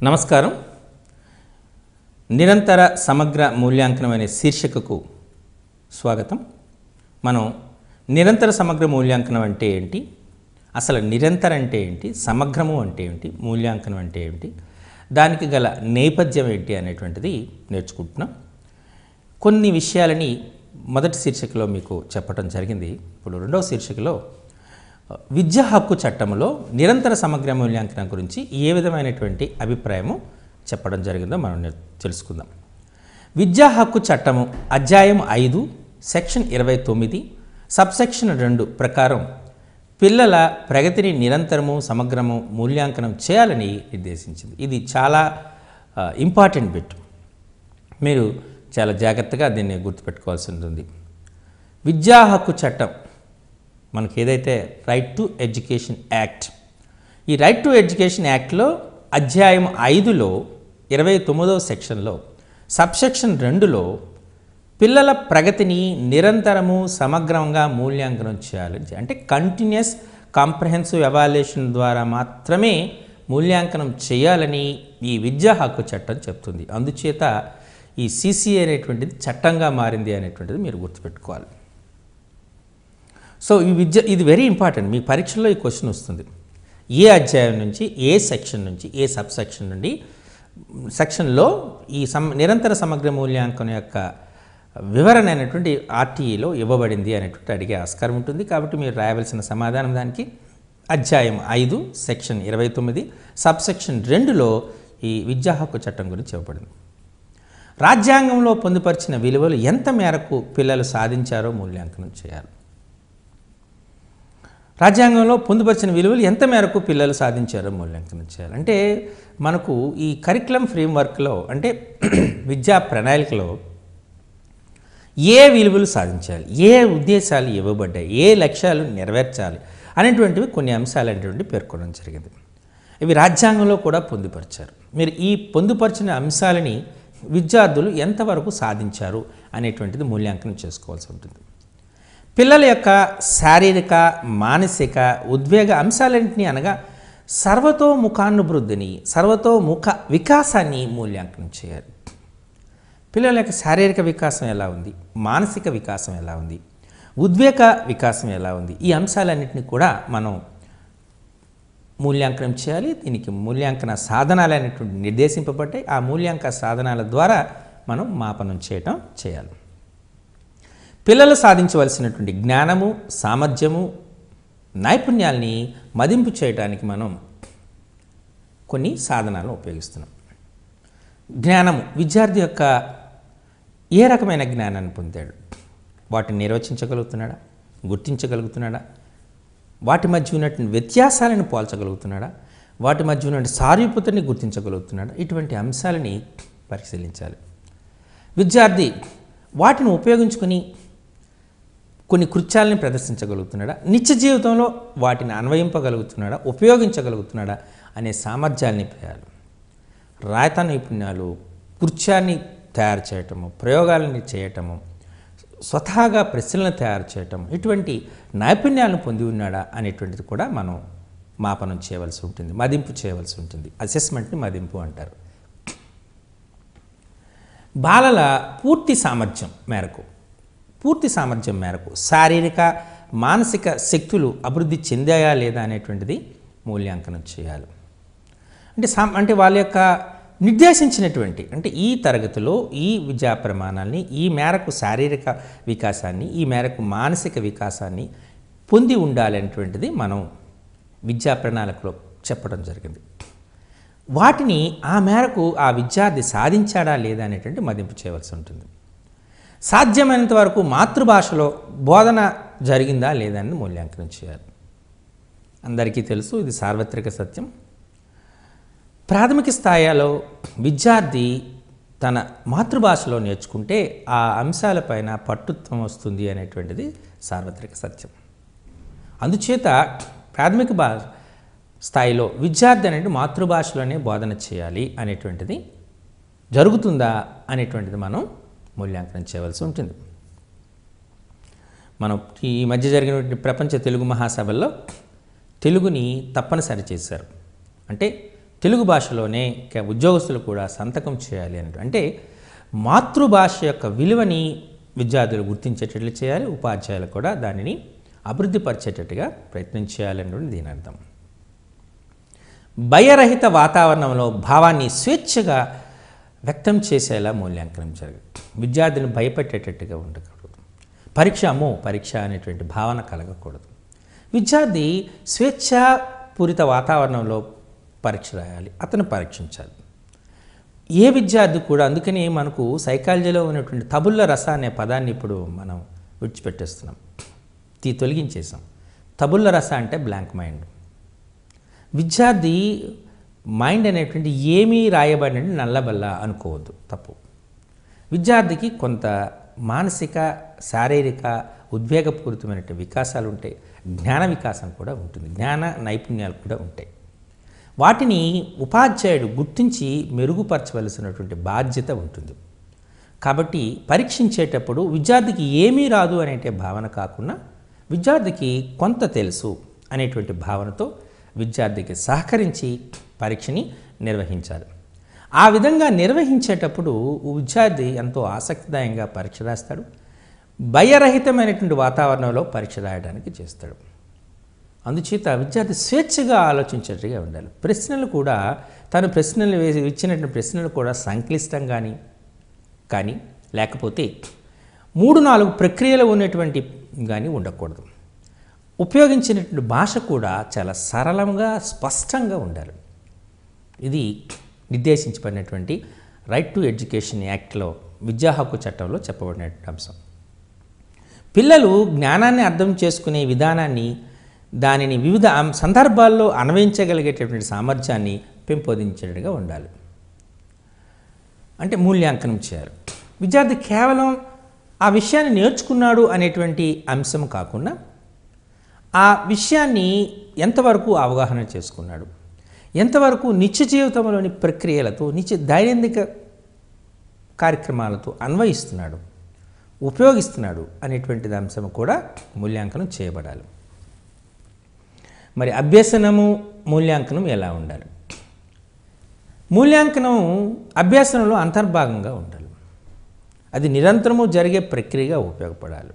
నమస్కారం. నిరంతర సమగ్ర మూల్యాంకనం అనే శీర్షికకు స్వాగతం. మనం నిరంతర సమగ్ర మూల్యాంకనం అంటే ఏంటి, అసలు నిరంతర అంటే ఏంటి, సమగ్రము అంటే ఏంటి, మూల్యాంకనం అంటే ఏంటి, దానికి గల నేపథ్యం ఏంటి అనేటువంటిది నేర్చుకుంటున్నాం. కొన్ని విషయాలని మొదటి శీర్షికలో మీకు చెప్పడం జరిగింది. ఇప్పుడు రెండవ శీర్షికలో విద్యా హక్కు చట్టంలో నిరంతర సమగ్ర మూల్యాంకనం గురించి ఏ విధమైనటువంటి అభిప్రాయము చెప్పడం జరిగిందో మనం తెలుసుకుందాం. విద్యా హక్కు చట్టము అధ్యాయం 5 సెక్షన్ 29 సబ్సెక్షన్ 2 ప్రకారం పిల్లల ప్రగతిని నిరంతరము సమగ్రము మూల్యాంకనం చేయాలని నిర్దేశించింది. ఇది చాలా ఇంపార్టెంట్ బిట్. మీరు చాలా జాగ్రత్తగా దీన్ని గుర్తుపెట్టుకోవాల్సి ఉంటుంది. విద్యా హక్కు చట్టం మనకి ఏదైతే రైట్ టు ఎడ్యుకేషన్ యాక్ట్, ఈ రైట్ టు ఎడ్యుకేషన్ యాక్ట్లో అధ్యాయం 5లో 29వ సెక్షన్లో సబ్సెక్షన్ 2లో పిల్లల ప్రగతిని నిరంతరము సమగ్రంగా మూల్యాంకనం చేయాలి. అంటే కంటిన్యూస్ కాంప్రహెన్సివ్ ఎవాల్యుయేషన్ ద్వారా మాత్రమే మూల్యాంకనం చేయాలని ఈ విద్యా హక్కు చట్టం చెప్తుంది. అందుచేత ఈ సిసిఏ అనేటువంటిది చట్టంగా మారింది అనేటువంటిది మీరు గుర్తుపెట్టుకోవాలి. సో ఇది వెరీ ఇంపార్టెంట్. మీ పరీక్షల్లో ఈ క్వశ్చన్ వస్తుంది. ఏ అధ్యాయం నుంచి, ఏ సెక్షన్ నుంచి, ఏ సబ్ సెక్షన్ నుండి సెక్షన్లో ఈ నిరంతర సమగ్ర మూల్యాంకనం యొక్క వివరణ అనేటువంటి ఆర్టీఈలో ఇవ్వబడింది అనేటువంటి అడిగే ఆస్కారం ఉంటుంది. కాబట్టి మీరు రాయవలసిన సమాధానం దానికి అధ్యాయం 5 సెక్షన్ 29 సబ్ సెక్షన్ 2లో ఈ విద్యా హక్కు చట్టం గురించి ఇవ్వబడింది. రాజ్యాంగంలో పొందుపరిచిన విలువలు ఎంత మేరకు పిల్లలు సాధించారో మూల్యాంకనం చేయాలి. రాజ్యాంగంలో పొందుపరిచిన విలువలు ఎంత మేరకు పిల్లలు సాధించారో మూల్యాంకనం చేయాలి. అంటే మనకు ఈ కరికులం ఫ్రేమ్వర్క్లో, అంటే విద్యా ప్రణాళికలో ఏ విలువలు సాధించాలి, ఏ ఉద్దేశాలు ఇవ్వబడ్డాయి, ఏ లక్ష్యాలు నెరవేర్చాలి అనేటువంటివి కొన్ని అంశాలు అనేటువంటి పేర్కొనడం జరిగింది. ఇవి రాజ్యాంగంలో కూడా పొందుపరిచారు. మీరు ఈ పొందుపరిచిన అంశాలని విద్యార్థులు ఎంతవరకు సాధించారు అనేటువంటిది మూల్యాంకనం చేసుకోవాల్సి ఉంటుంది. పిల్లల యొక్క శారీరక, మానసిక, ఉద్వేగ అంశాలన్నింటినీ అనగా సర్వతోముఖాభివృద్ధిని, సర్వతోముఖ వికాసాన్ని మూల్యాంకనం చేయాలి. పిల్లల యొక్క శారీరక వికాసం ఎలా ఉంది, మానసిక వికాసం ఎలా ఉంది, ఉద్వేగ వికాసం ఎలా ఉంది, ఈ అంశాలన్నింటినీ కూడా మనం మూల్యాంకనం చేయాలి. దీనికి మూల్యాంకన సాధనాలు అనేటువంటి నిర్దేశింపబడ్డాయి. ఆ మూల్యాంకన సాధనాల ద్వారా మనం మాపనం చేయాలి. పిల్లలు సాధించవలసినటువంటి జ్ఞానము, సామర్థ్యము, నైపుణ్యాల్ని మదింపు చేయడానికి మనం కొన్ని సాధనాలను ఉపయోగిస్తున్నాం. జ్ఞానము, విద్యార్థి యొక్క ఏ రకమైన జ్ఞానాన్ని పొందాడు, వాటిని నిర్వచించగలుగుతున్నాడా, గుర్తించగలుగుతున్నాడా, వాటి మధ్య ఉన్నటువంటి వ్యత్యాసాలను పోల్చగలుగుతున్నాడా, వాటి మధ్య ఉన్నటువంటి సారూప్యతని గుర్తించగలుగుతున్నాడా, ఇటువంటి అంశాలని పరిశీలించాలి. విద్యార్థి వాటిని ఉపయోగించుకొని కొన్ని కృత్యాలని ప్రదర్శించగలుగుతున్నాడా, నిత్య జీవితంలో వాటిని అన్వయింపగలుగుతున్నాడా, ఉపయోగించగలుగుతున్నాడా అనే సామర్థ్యాన్ని పెరగాలి. రాత నైపుణ్యాలు, కృత్యాన్ని తయారు చేయటము, ప్రయోగాలని చేయటము, స్వతహాగా ప్రశ్నలను తయారు చేయటం, ఇటువంటి నైపుణ్యాలను పొంది ఉన్నాడా అనేటువంటిది కూడా మనం మాపనం చేయవలసి ఉంటుంది, మదింపు చేయవలసి ఉంటుంది. అసెస్మెంట్ని మదింపు అంటారు. బాలల పూర్తి సామర్థ్యం మేరకు శారీరక, మానసిక శక్తులు అభివృద్ధి చెందాయా లేదా అనేటువంటిది మూల్యాంకనం చేయాలి. అంటే వాళ్ళ యొక్క నిర్దేశించినటువంటి, అంటే ఈ తరగతిలో ఈ విద్యా ప్రమాణాలని, ఈ మేరకు శారీరక వికాసాన్ని, ఈ మేరకు మానసిక వికాసాన్ని పొంది ఉండాలనేటువంటిది మనం విద్యా ప్రణాళికలో చెప్పడం జరిగింది. వాటిని ఆ మేరకు ఆ విద్యార్థి సాధించాడా లేదా అనేటువంటి మదింపు చేయవలసి ఉంటుంది. సాధ్యమైనంత వరకు మాతృభాషలో బోధన జరిగిందా లేదా అని మూల్యాంకనం చేయాలి. అందరికీ తెలుసు, ఇది సార్వత్రిక సత్యం. ప్రాథమిక స్థాయిలో విద్యార్థి తన మాతృభాషలో నేర్చుకుంటే ఆ అంశాలపైన పట్టుత్వం వస్తుంది అనేటువంటిది సార్వత్రిక సత్యం. అందుచేత ప్రాథమిక స్థాయిలో విద్యార్థి అనేది మాతృభాషలోనే బోధన చేయాలి అనేటువంటిది జరుగుతుందా అనేటువంటిది మనం మూల్యాంకనం చేయవలసి ఉంటుంది. మనం ఈ మధ్య జరిగినటువంటి ప్రపంచ తెలుగు మహాసభల్లో తెలుగుని తప్పనిసరి చేశారు. అంటే తెలుగు భాషలోనే ఉద్యోగస్తులు కూడా సంతకం చేయాలి అన్నట్టు. అంటే మాతృభాష యొక్క విలువని విద్యార్థులు గుర్తించేటట్లు చేయాలి, ఉపాధ్యాయులు కూడా దానిని అభివృద్ధి పరిచేటట్టుగా ప్రయత్నం చేయాలన్నది దీని అర్థం. భయరహిత వాతావరణంలో భావాన్ని స్వేచ్ఛగా వ్యక్తం చేసేలా మూల్యాంకనం జరగాలి. విద్యార్థిని భయపెట్టేటట్టుగా ఉండకూడదు. పరీక్ష అనేటువంటి భావన కలగకూడదు. విద్యార్థి స్వేచ్ఛాపూరిత వాతావరణంలో పరీక్ష రాయాలి, అతను పరీక్షించాలి. ఏ విద్యార్థి కూడా, అందుకని మనకు సైకాలజీలో ఉన్నటువంటి తబుల్ల రస అనే పదాన్ని ఇప్పుడు మనం విడిచిపెట్టేస్తున్నాం, తొలగించేసాం. తబుల్ల రస అంటే బ్లాంక్ మైండ్. విద్యార్థి మైండ్ అనేటువంటి ఏమీ రాయబడిన నల్లబల్ల అనుకోవద్దు, తప్పు. విద్యార్థికి కొంత మానసిక, శారీరక, ఉద్వేగపూరితమైన వికాసాలు ఉంటాయి, జ్ఞాన వికాసం కూడా ఉంటుంది, జ్ఞాన నైపుణ్యాలు కూడా ఉంటాయి. వాటిని ఉపాధ్యాయుడు గుర్తించి మెరుగుపరచవలసినటువంటి బాధ్యత ఉంటుంది. కాబట్టి పరీక్షించేటప్పుడు విద్యార్థికి ఏమీ రాదు అనే భావన కాకుండా విద్యార్థికి కొంత తెలుసు అనేటువంటి భావనతో విద్యార్థికి సహకరించి పరీక్షని నిర్వహించాలి. ఆ విధంగా నిర్వహించేటప్పుడు విద్యార్థి ఎంతో ఆసక్తిదాయంగా పరీక్ష రాస్తాడు, భయరహితమైనటువంటి వాతావరణంలో పరీక్ష రాయడానికి చేస్తాడు. అందుచేత విద్యార్థి స్వేచ్ఛగా ఆలోచించేట్టుగా ఉండాలి. ప్రశ్నలు కూడా తను ఇచ్చినటువంటి ప్రశ్నలు కూడా సంక్లిష్టంగా కానీ లేకపోతే 3-4 ప్రక్రియలు ఉన్నటువంటి కానీ ఉండకూడదు. ఉపయోగించినటువంటి భాష కూడా చాలా సరళంగా, స్పష్టంగా ఉండాలి. ఇది నిర్దేశించబడినటువంటి రైట్ టు ఎడ్యుకేషన్ యాక్ట్లో, విద్యా హక్కు చట్టంలో చెప్పబడినటువంటి అంశం. పిల్లలు జ్ఞానాన్ని అర్థం చేసుకునే విధానాన్ని, దానిని వివిధ సందర్భాల్లో అన్వయించగలిగేటటువంటి సామర్థ్యాన్ని పెంపొందించేట్టుగా ఉండాలి. అంటే మూల్యాంకనం చేయాలి. విద్యార్థి కేవలం ఆ విషయాన్ని నేర్చుకున్నాడు అనేటువంటి అంశం కాకుండా ఆ విషయాన్ని ఎంతవరకు అవగాహన చేసుకున్నాడు, ఎంతవరకు నిత్య జీవితంలోని ప్రక్రియలతో, దైనందిక కార్యక్రమాలతో అన్వయిస్తున్నాడు, ఉపయోగిస్తున్నాడు అనేటువంటిది అంశం కూడా మూల్యాంకనం చేయబడాలి. మరి అభ్యసనము, మూల్యాంకనం ఎలా ఉండాలి? మూల్యాంకనం అభ్యసనంలో అంతర్భాగంగా ఉండాలి. అది నిరంతరము జరిగే ప్రక్రియగా ఉపయోగపడాలి.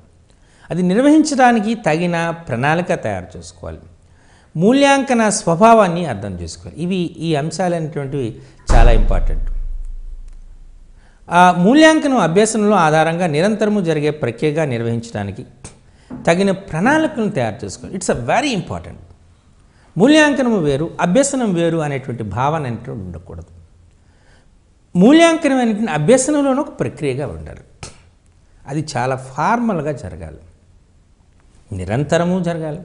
అది నిర్వహించడానికి తగిన ప్రణాళిక తయారు చేసుకోవాలి. మూల్యాంకన స్వభావాన్ని అర్థం చేసుకోవాలి. ఈ అంశాలు అనేటువంటివి చాలా ఇంపార్టెంట్. ఆ మూల్యాంకనం అభ్యసనంలో ఆధారంగా నిరంతరము జరిగే ప్రక్రియగా నిర్వహించడానికి తగిన ప్రణాళికలను తయారు చేసుకోవాలి. It's very important. మూల్యాంకనం వేరు, అభ్యసనం వేరు అనేటువంటి భావన అనేటువంటి ఉండకూడదు. మూల్యాంకనం అనేటువంటి అభ్యసనంలోనూ ఒక ప్రక్రియగా ఉండాలి. అది చాలా ఫార్మల్గా జరగాలి, నిరంతరము జరగాలి.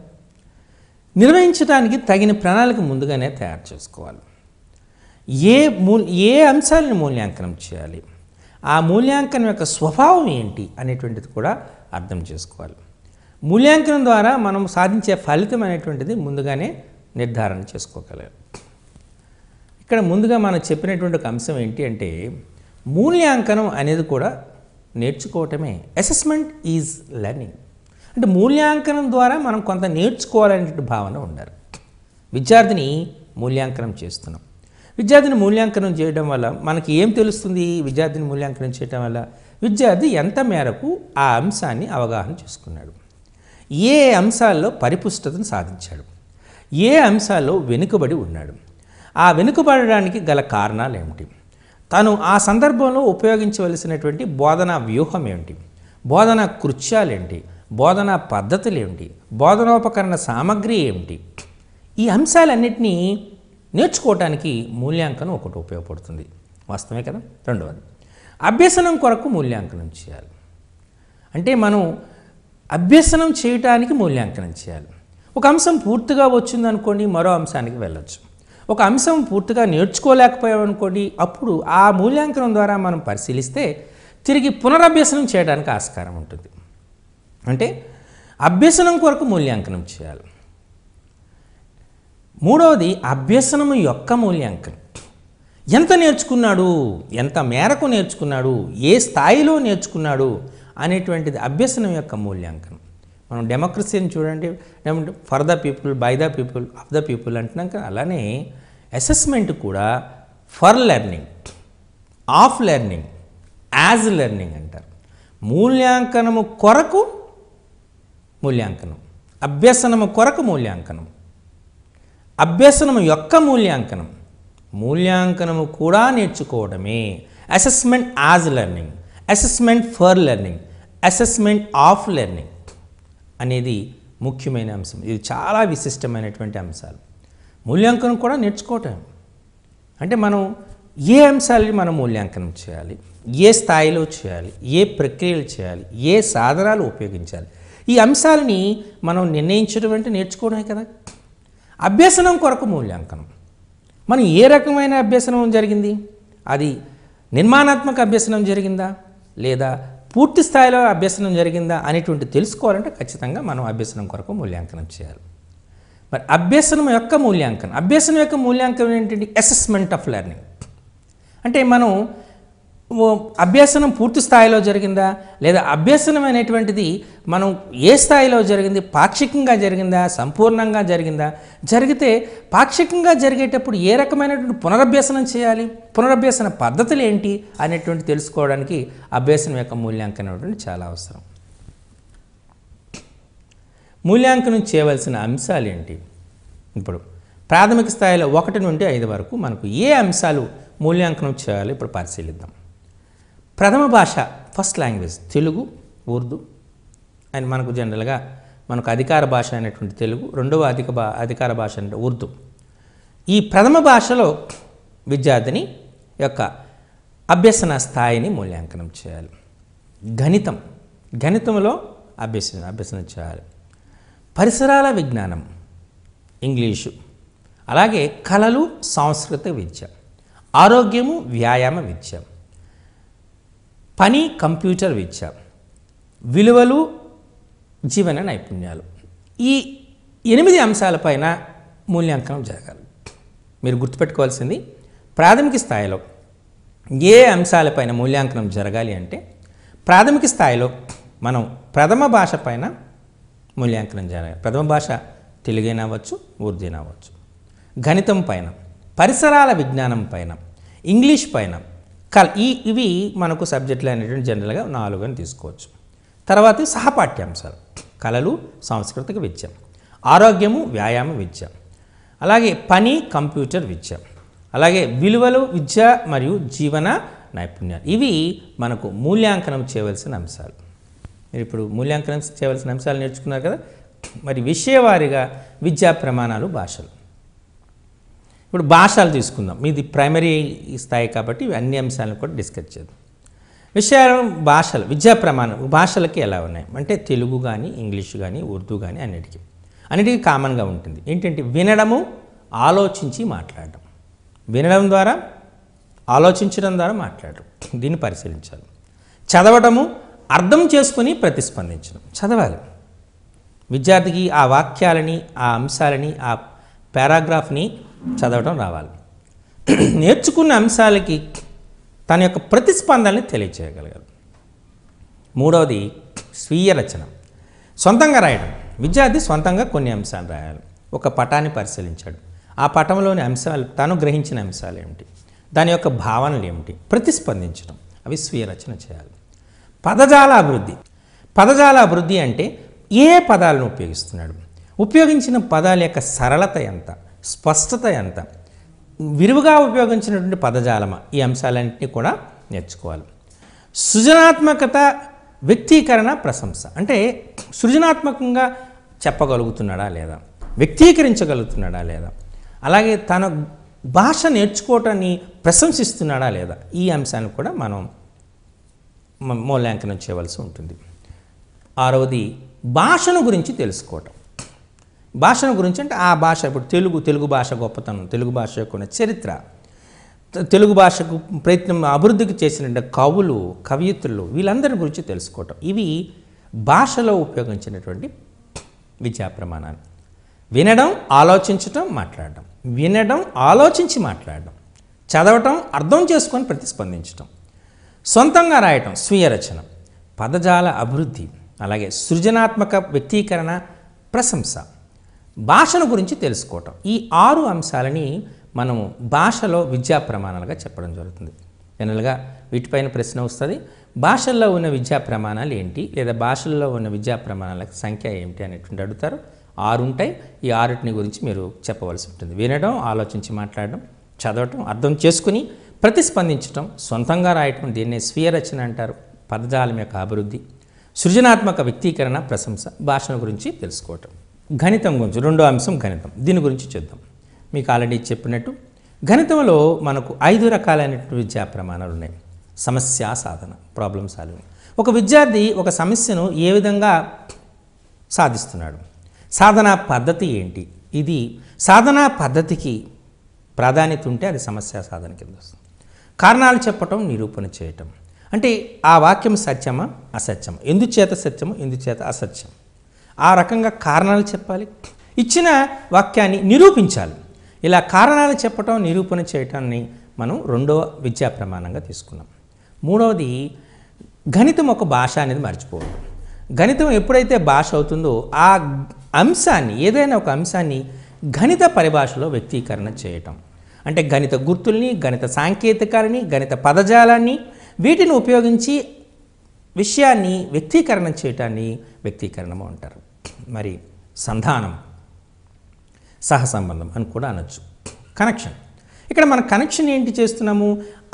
నిర్వహించడానికి తగిన ప్రణాళిక ముందుగానే తయారు చేసుకోవాలి. ఏ అంశాలను మూల్యాంకనం చేయాలి, ఆ మూల్యాంకనం యొక్క స్వభావం ఏంటి అనేటువంటిది కూడా అర్థం చేసుకోవాలి. మూల్యాంకనం ద్వారా మనం సాధించే ఫలితం అనేటువంటిది ముందుగానే నిర్ధారణ చేసుకోగలగాలి. ఇక్కడ ముందుగా మనం చెప్పినటువంటి ఒక అంశం ఏంటి అంటే, మూల్యాంకనం అనేది కూడా నేర్చుకోవటమే. Assessment is learning. అంటే మూల్యాంకనం ద్వారా మనం కొంత నేర్చుకోవాలనే భావన ఉండాలి. విద్యార్థిని మూల్యాంకనం చేస్తున్నాం. విద్యార్థిని మూల్యాంకనం చేయడం వల్ల మనకి ఏం తెలుస్తుంది? విద్యార్థిని మూల్యాంకనం చేయడం వల్ల విద్యార్థి ఎంత మేరకు ఆ అంశాన్ని అవగాహన చేసుకున్నాడు, ఏ అంశాల్లో పరిపుష్టతను సాధించాడు, ఏ అంశాల్లో వెనుకబడి ఉన్నాడు, ఆ వెనుకబడడానికి గల కారణాలు ఏమిటి, తను ఆ సందర్భంలో ఉపయోగించవలసినటువంటి బోధనా వ్యూహం ఏమిటి, బోధనా కృత్యాలు ఏంటి, బోధనా పద్ధతులు ఏమిటి, బోధనోపకరణ సామగ్రి ఏమిటి, ఈ అంశాలన్నింటినీ నేర్చుకోవటానికి మూల్యాంకనం ఒకటి ఉపయోగపడుతుంది. వాస్తవమే కదా. రెండవది, అభ్యసనం కొరకు మూల్యాంకనం చేయాలి. అంటే మనం అభ్యసనం చేయటానికి మూల్యాంకనం చేయాలి. ఒక అంశం పూర్తిగా వచ్చిందనుకోండి, మరో అంశానికి వెళ్ళొచ్చు. ఒక అంశం పూర్తిగా నేర్చుకోలేకపోయామనుకోండి, అప్పుడు ఆ మూల్యాంకనం ద్వారా మనం పరిశీలిస్తే తిరిగి పునరభ్యసనం చేయడానికి ఆస్కారం ఉంటుంది. అంటే అభ్యసనం కొరకు మూల్యాంకనం చేయాలి. మూడవది, అభ్యసనం యొక్క మూల్యాంకనం. ఎంత నేర్చుకున్నాడు, ఎంత మేరకు నేర్చుకున్నాడు, ఏ స్థాయిలో నేర్చుకున్నాడు అనేటువంటిది అభ్యసనం యొక్క మూల్యాంకనం. మనం డెమోక్రసీని చూడండి, for the people, by the people, of the people అంటున్నాం కదా. అలానే అసెస్మెంట్ కూడా for learning, of learning, as learning అంటారు. మూల్యాంకనము కొరకు మూల్యాంకనం, అభ్యసనము కొరకు మూల్యాంకనం, అభ్యసనము యొక్క మూల్యాంకనం, మూల్యాంకనము కూడా నేర్చుకోవడమే assessment as learning, assessment for learning, assessment of learning అనేది ముఖ్యమైన అంశం. ఇది చాలా విశిష్టమైనటువంటి అంశాలు. మూల్యాంకనం కూడా నేర్చుకోవటం అంటే మనం ఏ అంశాలని మనం మూల్యాంకనం చేయాలి, ఏ స్థాయిలో చేయాలి, ఏ ప్రక్రియలు చేయాలి, ఏ సాధనాలు ఉపయోగించాలి, ఈ అంశాలని మనం నిర్ణయించడం అంటే నేర్చుకోవడమే కదా. అభ్యసనం కొరకు మూల్యాంకనం, మనం ఏ రకమైన అభ్యసనం జరిగింది, అది నిర్మాణాత్మక అభ్యసనం జరిగిందా లేదా పూర్తి స్థాయిలో అభ్యసనం జరిగిందా అనేటువంటి తెలుసుకోవాలంటే ఖచ్చితంగా మనం అభ్యసనం కొరకు మూల్యాంకనం చేయాలి. మరి అభ్యసనం యొక్క మూల్యాంకనం, అభ్యసనం యొక్క మూల్యాంకనం ఏంటంటే అసెస్మెంట్ ఆఫ్ లెర్నింగ్. అంటే మనం అభ్యసనం పూర్తి స్థాయిలో జరిగిందా లేదా అభ్యసనం అనేటువంటిది మనం ఏ స్థాయిలో జరిగింది, పాక్షికంగా జరిగిందా, సంపూర్ణంగా జరిగిందా, జరిగితే పాక్షికంగా జరిగేటప్పుడు ఏ రకమైనటువంటి పునరభ్యసనం చేయాలి, పునరభ్యసన పద్ధతులు ఏంటి అనేటువంటి తెలుసుకోవడానికి అభ్యసనం యొక్క మూల్యాంకనం అనేటువంటి చాలా అవసరం. మూల్యాంకనం చేయవలసిన అంశాలు ఏంటి? ఇప్పుడు ప్రాథమిక స్థాయిలో 1 నుండి 5 వరకు మనకు ఏ అంశాలు మూల్యాంకనం చేయాలో ఇప్పుడు పరిశీలిద్దాం. ప్రథమ భాష, first language Telugu, Urdu and మనకు జనరల్గా మనకు అధికార భాష అయినటువంటి తెలుగు, రెండవ అధికార భాష అంటే ఉర్దూ. ఈ ప్రథమ భాషలో విద్యార్థిని యొక్క అభ్యసన స్థాయిని మూల్యాంకనం చేయాలి. గణితంలో అభ్యసన చేయాలి. పరిసరాల విజ్ఞానం ఇంగ్లీషు, అలాగే కళలు, సాంస్కృతిక విద్య, ఆరోగ్యము, వ్యాయామ విద్య, పని, కంప్యూటర్ విద్య, విలువలు, జీవన నైపుణ్యాలు. ఈ 8 అంశాలపైన మూల్యాంకనం జరగాలి. మీరు గుర్తుపెట్టుకోవాల్సింది ప్రాథమిక స్థాయిలో ఏ అంశాలపైన మూల్యాంకనం జరగాలి అంటే ప్రాథమిక స్థాయిలో మనం ప్రథమ భాష పైన మూల్యాంకనం జరగాలి. ప్రథమ భాష తెలుగైనా అవ్వచ్చు, ఉర్దూనా అవ్వచ్చు. గణితం పైన, పరిసరాల విజ్ఞానం పైన, ఇంగ్లీష్ పైన, ఇవి మనకు సబ్జెక్టులు అనేటువంటి జనరల్గా 4 అని తీసుకోవచ్చు. తర్వాత సహపాఠ్యాంశాలు కళలు, సాంస్కృతిక విద్య, ఆరోగ్యము, వ్యాయామ విద్య, అలాగే పని, కంప్యూటర్ విద్య, అలాగే విలువలు విద్య మరియు జీవన నైపుణ్యాలు. ఇవి మనకు మూల్యాంకనం చేయవలసిన అంశాలు. మీరు ఇప్పుడు మూల్యాంకనం చేయవలసిన అంశాలు నేర్చుకున్నారు కదా. మరి విషయవారీగా విద్యా ప్రమాణాలు, భాషలు. ఇప్పుడు భాషలు తీసుకుందాం. మీది ప్రైమరీ స్థాయి కాబట్టి అన్ని అంశాలను కూడా డిస్కస్ చేద్దాం. విషయాలు, భాషలు, విద్యా ప్రమాణం భాషలకి ఎలా ఉన్నాయి అంటే తెలుగు కానీ, ఇంగ్లీష్ కానీ, ఉర్దూ కానీ అన్నిటికీ కామన్గా ఉంటుంది. ఏంటంటే వినడము, ఆలోచించి మాట్లాడడం. వినడం ద్వారా, ఆలోచించడం ద్వారా మాట్లాడడం. దీన్ని పరిశీలించాలి. చదవడము, అర్థం చేసుకుని ప్రతిస్పందించడం. చదవాలి. విద్యార్థికి ఆ వాక్యాలని, ఆ అంశాలని, ఆ పారాగ్రాఫ్ని చదవడం రావాలి. నేర్చుకున్న అంశాలకి తన యొక్క ప్రతిస్పందనని తెలియచేయగలగాలి. మూడవది స్వీయ రచన, సొంతంగా రాయడం. విద్యార్థి సొంతంగా కొన్ని అంశాలు రాయాలి. ఒక పటాన్ని పరిశీలించాడు, ఆ పటంలోని అంశాలు, తాను గ్రహించిన అంశాలు ఏమిటి, దాని యొక్క భావనలు ఏమిటి, ప్రతిస్పందించడం, అవి స్వీయ రచన చేయాలి. పదజాల అభివృద్ధి అంటే ఏ పదాలను ఉపయోగిస్తున్నాడు, ఉపయోగించిన పదాల యొక్క సరళత ఎంత, స్పష్టత ఎంత, విరివిగా ఉపయోగించినటువంటి పదజాలమా, ఈ అంశాలన్నింటినీ కూడా నేర్చుకోవాలి. సృజనాత్మకత, వ్యక్తీకరణ, ప్రశంస అంటే సృజనాత్మకంగా చెప్పగలుగుతున్నాడా లేదా, వ్యక్తీకరించగలుగుతున్నాడా లేదా, అలాగే తన భాష నేర్చుకోవటాన్ని ప్రశంసిస్తున్నాడా లేదా, ఈ అంశాన్ని కూడా మనం మూల్యాంకనం చేయవలసి ఉంటుంది. ఆరవది భాషను గురించి తెలుసుకోవటం. భాషను గురించి అంటే ఆ భాష, ఇప్పుడు తెలుగు భాష గొప్పతనం, తెలుగు భాష యొక్క చరిత్ర, తెలుగు భాషకు ప్రయత్నం అభివృద్ధికి చేసిన కవులు, కవయిత్రులు, వీళ్ళందరి గురించి తెలుసుకోవటం. ఇవి భాషలో ఉపయోగించినటువంటి విద్యా ప్రమాణాలు. వినడం, ఆలోచించటం, మాట్లాడడం. వినడం, ఆలోచించి మాట్లాడడం. చదవటం, అర్థం చేసుకొని ప్రతిస్పందించటం. సొంతంగా రాయటం, స్వీయ రచన. పదజాల అభివృద్ధి, అలాగే సృజనాత్మక వ్యక్తీకరణ, ప్రశంస. భాషను గురించి తెలుసుకోవటం. ఈ 6 అంశాలని మనము భాషలో విద్యా ప్రమాణాలుగా చెప్పడం జరుగుతుంది. జనరల్గా వీటిపైన ప్రశ్న వస్తుంది, భాషల్లో ఉన్న విద్యా ప్రమాణాలు ఏంటి, లేదా భాషల్లో ఉన్న విద్యా ప్రమాణాల సంఖ్య ఏమిటి అనేటువంటి అడుగుతారు. 6 ఉంటాయి. ఈ 6 గురించి మీరు చెప్పవలసి ఉంటుంది. వినడం, ఆలోచించి మాట్లాడడం, చదవటం, అర్థం చేసుకుని ప్రతిస్పందించడం, సొంతంగా రాయటం, దీన్నే స్వీయ రచన అంటారు. పదజాలం యొక్క అభివృద్ధి, సృజనాత్మక వ్యక్తీకరణ, ప్రశంస, భాషల గురించి తెలుసుకోవటం. గణితం గురించి రెండో అంశం గణితం. దీని గురించి చూద్దాం. మీకు ఆల్రెడీ చెప్పినట్టు గణితంలో మనకు 5 రకాలైనటువంటి విద్యా ప్రమాణాలు ఉన్నాయి. సమస్య సాధన, ప్రాబ్లం సాల్వింగ్. ఒక విద్యార్థి ఒక సమస్యను ఏ విధంగా సాధిస్తున్నాడు, సాధనా పద్ధతి ఏంటి, ఇది సాధనా పద్ధతికి ప్రాధాన్యత ఉంటే అది సమస్య సాధన కింద వస్తుంది. కారణాలు చెప్పటం, నిరూపణ చేయటం. అంటే ఆ వాక్యం సత్యమా అసత్యమా, ఎందుచేత సత్యము ఎందుచేత అసత్యం, ఆ రకంగా కారణాలు చెప్పాలి, ఇచ్చిన వాక్యాన్ని నిరూపించాలి. ఇలా కారణాలు చెప్పటం, నిరూపణ చేయటాన్ని మనం రెండవ విద్యా ప్రమాణంగా తీసుకున్నాం. మూడవది గణితం ఒక భాష అనేది మర్చిపోవడం. గణితం ఎప్పుడైతే భాష అవుతుందో ఆ అంశాన్ని, ఏదైనా ఒక అంశాన్ని గణిత పరిభాషలో వ్యక్తీకరణ చేయటం. అంటే గణిత గుర్తుల్ని, గణిత సాంకేతికాలని, గణిత పదజాలాన్ని వీటిని ఉపయోగించి విషయాన్ని వ్యక్తీకరణ చేయటాన్ని వ్యక్తీకరణము అంటారు. మరి సంధానం, సహసంబంధం అని కూడా అనొచ్చు. కనెక్షన్, ఇక్కడ మన కనెక్షన్ ఏంటి చేస్తున్నాము,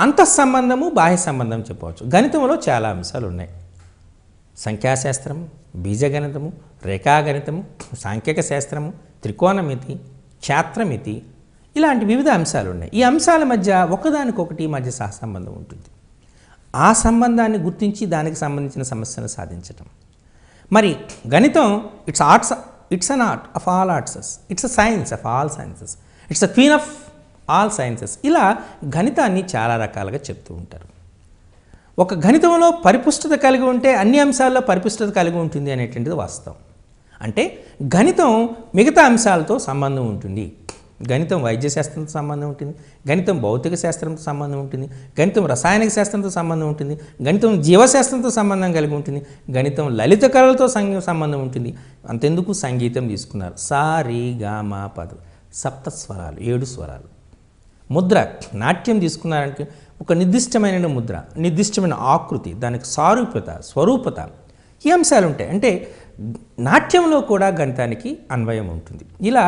అంతఃసంబంధము, బాహ్య సంబంధం చెప్పవచ్చు. గణితంలో చాలా అంశాలు ఉన్నాయి. సంఖ్యాశాస్త్రము, బీజగణితము, రేఖాగణితము, సాంఖ్యక శాస్త్రము, త్రికోణమితి, క్షేత్రమితి, ఇలాంటి వివిధ అంశాలు ఉన్నాయి. ఈ అంశాల మధ్య ఒకదానికొకటి మధ్య సహసంబంధం ఉంటుంది. ఆ సంబంధాన్ని గుర్తించి దానికి సంబంధించిన సమస్యను సాధించటం. మరి గణితం it's an art of all artses, it's a science of all sciences, it's a queen of all sciences. ఇలా గణితాన్ని చాలా రకాలుగా చెప్తూ ఉంటారు. ఒక గణితంలో పరిపుష్టత కలిగి ఉంటే అన్ని అంశాల్లో పరిపుష్టత కలిగి ఉంటుంది అనేటువంటిది వాస్తవం. అంటే గణితం మిగతా అంశాలతో సంబంధం ఉంటుంది. గణితం వైద్య శాస్త్రంతో సంబంధం ఉంటుంది, గణితం భౌతిక శాస్త్రంతో సంబంధం ఉంటుంది, గణితం రసాయనిక శాస్త్రంతో సంబంధం ఉంటుంది, గణితం జీవశాస్త్రంతో సంబంధం కలిగి ఉంటుంది, గణితం లలిత కళలతో సంబంధం ఉంటుంది. అంతెందుకు సంగీతం తీసుకున్నారు. సా రి గా మా పద, సప్త స్వరాలు, 7 స్వరాలు. ముద్ర, నాట్యం తీసుకున్నారంటే ఒక నిర్దిష్టమైన ముద్ర, నిర్దిష్టమైన ఆకృతి, దానికి సారూప్యత, స్వరూపత, ఈ అంశాలు ఉంటాయి. అంటే నాట్యంలో కూడా గణితానికి అన్వయం ఉంటుంది. ఇలా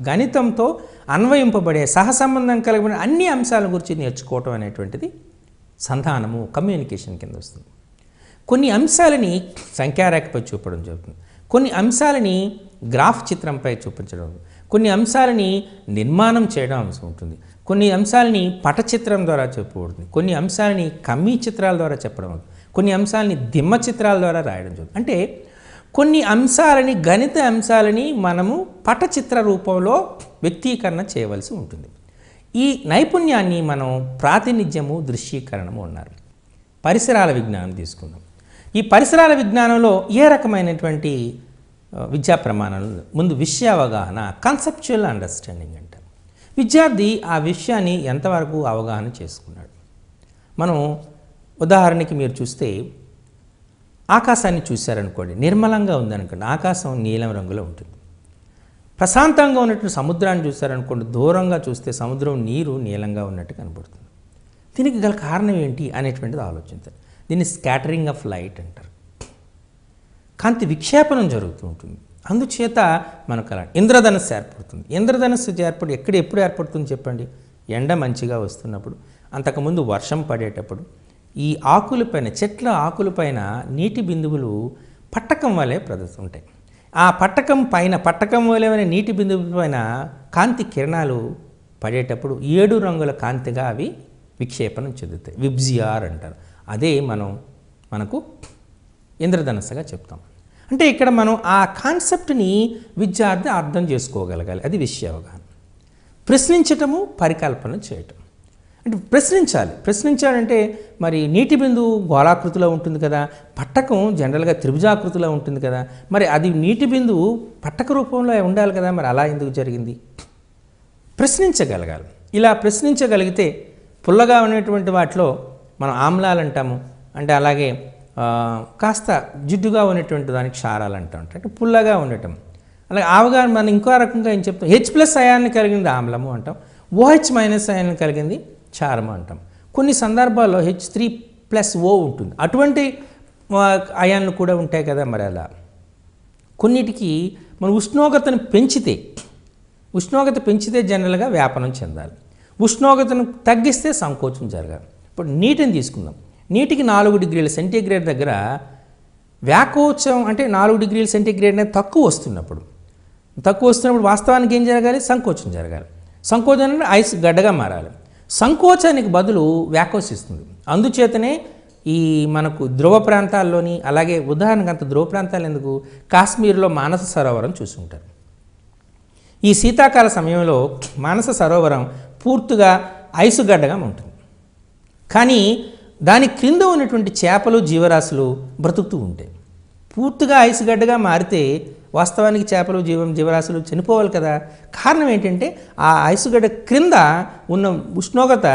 గణితంతో అన్వయింపబడే సహసంబంధం కలిగిన అన్ని అంశాల గురించి నేర్చుకోవటం అనేటువంటిది సంధానము, కమ్యూనికేషన్ కింద వస్తుంది. కొన్ని అంశాలని సంఖ్యారేఖపై చూపడం జరుగుతుంది, కొన్ని అంశాలని గ్రాఫ్ చిత్రంపై చూపించడం, కొన్ని అంశాలని నిర్మాణం చేయడం అంశం ఉంటుంది, కొన్ని అంశాలని పటచిత్రం ద్వారా చెప్పబడుతుంది, కొన్ని అంశాలని కమ్మీ చిత్రాల ద్వారా చెప్పడం అవుతుంది, కొన్ని అంశాలని దిమ్మ చిత్రాల ద్వారా రాయడం జరుగుతుంది. అంటే కొన్ని అంశాలని, గణిత అంశాలని మనము పటచిత్ర రూపంలో వ్యక్తీకరణ చేయవలసి ఉంటుంది. ఈ నైపుణ్యాన్ని మనం ప్రాతినిధ్యము, దృశ్యీకరణము అన్నారు. పరిసరాల విజ్ఞానం తీసుకుందాం. ఈ పరిసరాల విజ్ఞానంలో ఏ రకమైనటువంటి విద్యా ప్రమాణాలు, ముందు విషయ అవగాహన, కాన్సెప్చువల్ అండర్స్టాండింగ్ అంటారు. విద్యార్థి ఆ విషయాన్ని ఎంతవరకు అవగాహన చేసుకున్నాడు. మనం ఉదాహరణకి మీరు చూస్తే ఆకాశాన్ని చూశారనుకోండి, నిర్మలంగా ఉందనుకోండి, ఆకాశం నీలం రంగులో ఉంటుంది. ప్రశాంతంగా ఉన్నట్టు సముద్రాన్ని చూశారనుకోండి, దూరంగా చూస్తే సముద్రం నీరు నీలంగా ఉన్నట్టు కనబడుతుంది. దీనికి గల కారణం ఏంటి అనేటువంటిది ఆలోచించాలి. దీన్ని స్కాటరింగ్ ఆఫ్ లైట్ అంటారు. కాంతి విక్షేపణం జరుగుతూ ఉంటుంది. అందుచేత మనకు అలా ఇంద్రధనస్సు ఏర్పడుతుంది. ఇంద్రధనస్సు ఎప్పుడు ఏర్పడుతుంది చెప్పండి? ఎండ మంచిగా వస్తున్నప్పుడు, అంతకుముందు వర్షం పడేటప్పుడు ఈ ఆకులపైన, చెట్ల ఆకులపైన నీటి బిందువులు పట్టకం వలె ప్రదర్శిస్తుంటాయి. ఆ పట్టకం వలె నీటి బిందువుల పైన కాంతి కిరణాలు పడేటప్పుడు 7 రంగుల కాంతిగా అవి విక్షేపణం చెందుతాయి. విబ్జిఆర్ అంటారు. అదే మనకు ఇంద్రధనస్సుగా చెప్తాం. అంటే ఇక్కడ మనం ఆ కాన్సెప్ట్ని విద్యార్థి అర్థం చేసుకోగలగాలి. అది విషయ అవగాహన. ప్రశ్నించటము, పరికల్పన చేయటం. అంటే ప్రశ్నించాలంటే మరి నీటి బిందువు గోళాకృతిలో ఉంటుంది కదా, పట్టకం జనరల్గా త్రిభుజాకృతిలో ఉంటుంది కదా, మరి అది నీటి బిందువు పట్టక రూపంలో ఉండాలి కదా, మరి అలా ఎందుకు జరిగింది? ప్రశ్నించగలగాలి. ఇలా ప్రశ్నించగలిగితే పుల్లగా ఉన్నటువంటి వాటిలో మనం ఆమ్లాలు అంటాము, అంటే అలాగే కాస్త జిడ్డుగా ఉన్నటువంటి దానికి క్షారాలు అంటాం, అంటే పుల్లగా ఉండటం. అలాగే అవగాహన మనం ఇంకో రకంగా ఏం చెప్తాం, H+ అయాన్ని కలిగినది ఆమ్లము అంటాం, OH మైనస్ అయాన్ కలిగింది క్షారం అంటాం. కొన్ని సందర్భాల్లో H3+O ఉంటుంది, అటువంటి అయాన్లు కూడా ఉంటాయి కదా. మరి అలా కొన్నిటికి మన ఉష్ణోగ్రతను పెంచితే జనరల్గా వ్యాపనం చెందాలి, ఉష్ణోగ్రతను తగ్గిస్తే సంకోచం జరగాలి. ఇప్పుడు నీటిని తీసుకుందాం. నీటికి 4 డిగ్రీల సెంటీగ్రేడ్ దగ్గర వ్యాకోచం అంటే 4 డిగ్రీల సెంటీగ్రేడ్ అనేది తక్కువ వస్తున్నప్పుడు వాస్తవానికి ఏం జరగాలి? సంకోచం జరగాలి. సంకోచం అంటే ఐస్ గడ్డగా మారాలి. సంకోచానికి బదులు వ్యాకోచిస్తుంది. అందుచేతనే ఈ మనకు ధ్రువ ప్రాంతాల్లోని, అలాగే ఉదాహరణకు అంత ధ్రువ ప్రాంతాలు ఎందుకు, కాశ్మీర్లో మానస సరోవరం చూసుంటారు. ఈ శీతాకాల సమయంలో మానస సరోవరం పూర్తిగా ఐసుగడ్డగా ఉంటుంది, కానీ దాని క్రింద ఉన్నటువంటి చేపలు జీవరాశులు బ్రతుకుతూ ఉంటాయి. పూర్తిగా ఐసుగడ్డగా మారితే వాస్తవానికి చేపలు జీవరాశులు చనిపోవాలి కదా. కారణం ఏంటంటే ఆ ఐసుగడ్డ క్రింద ఉన్న ఉష్ణోగ్రత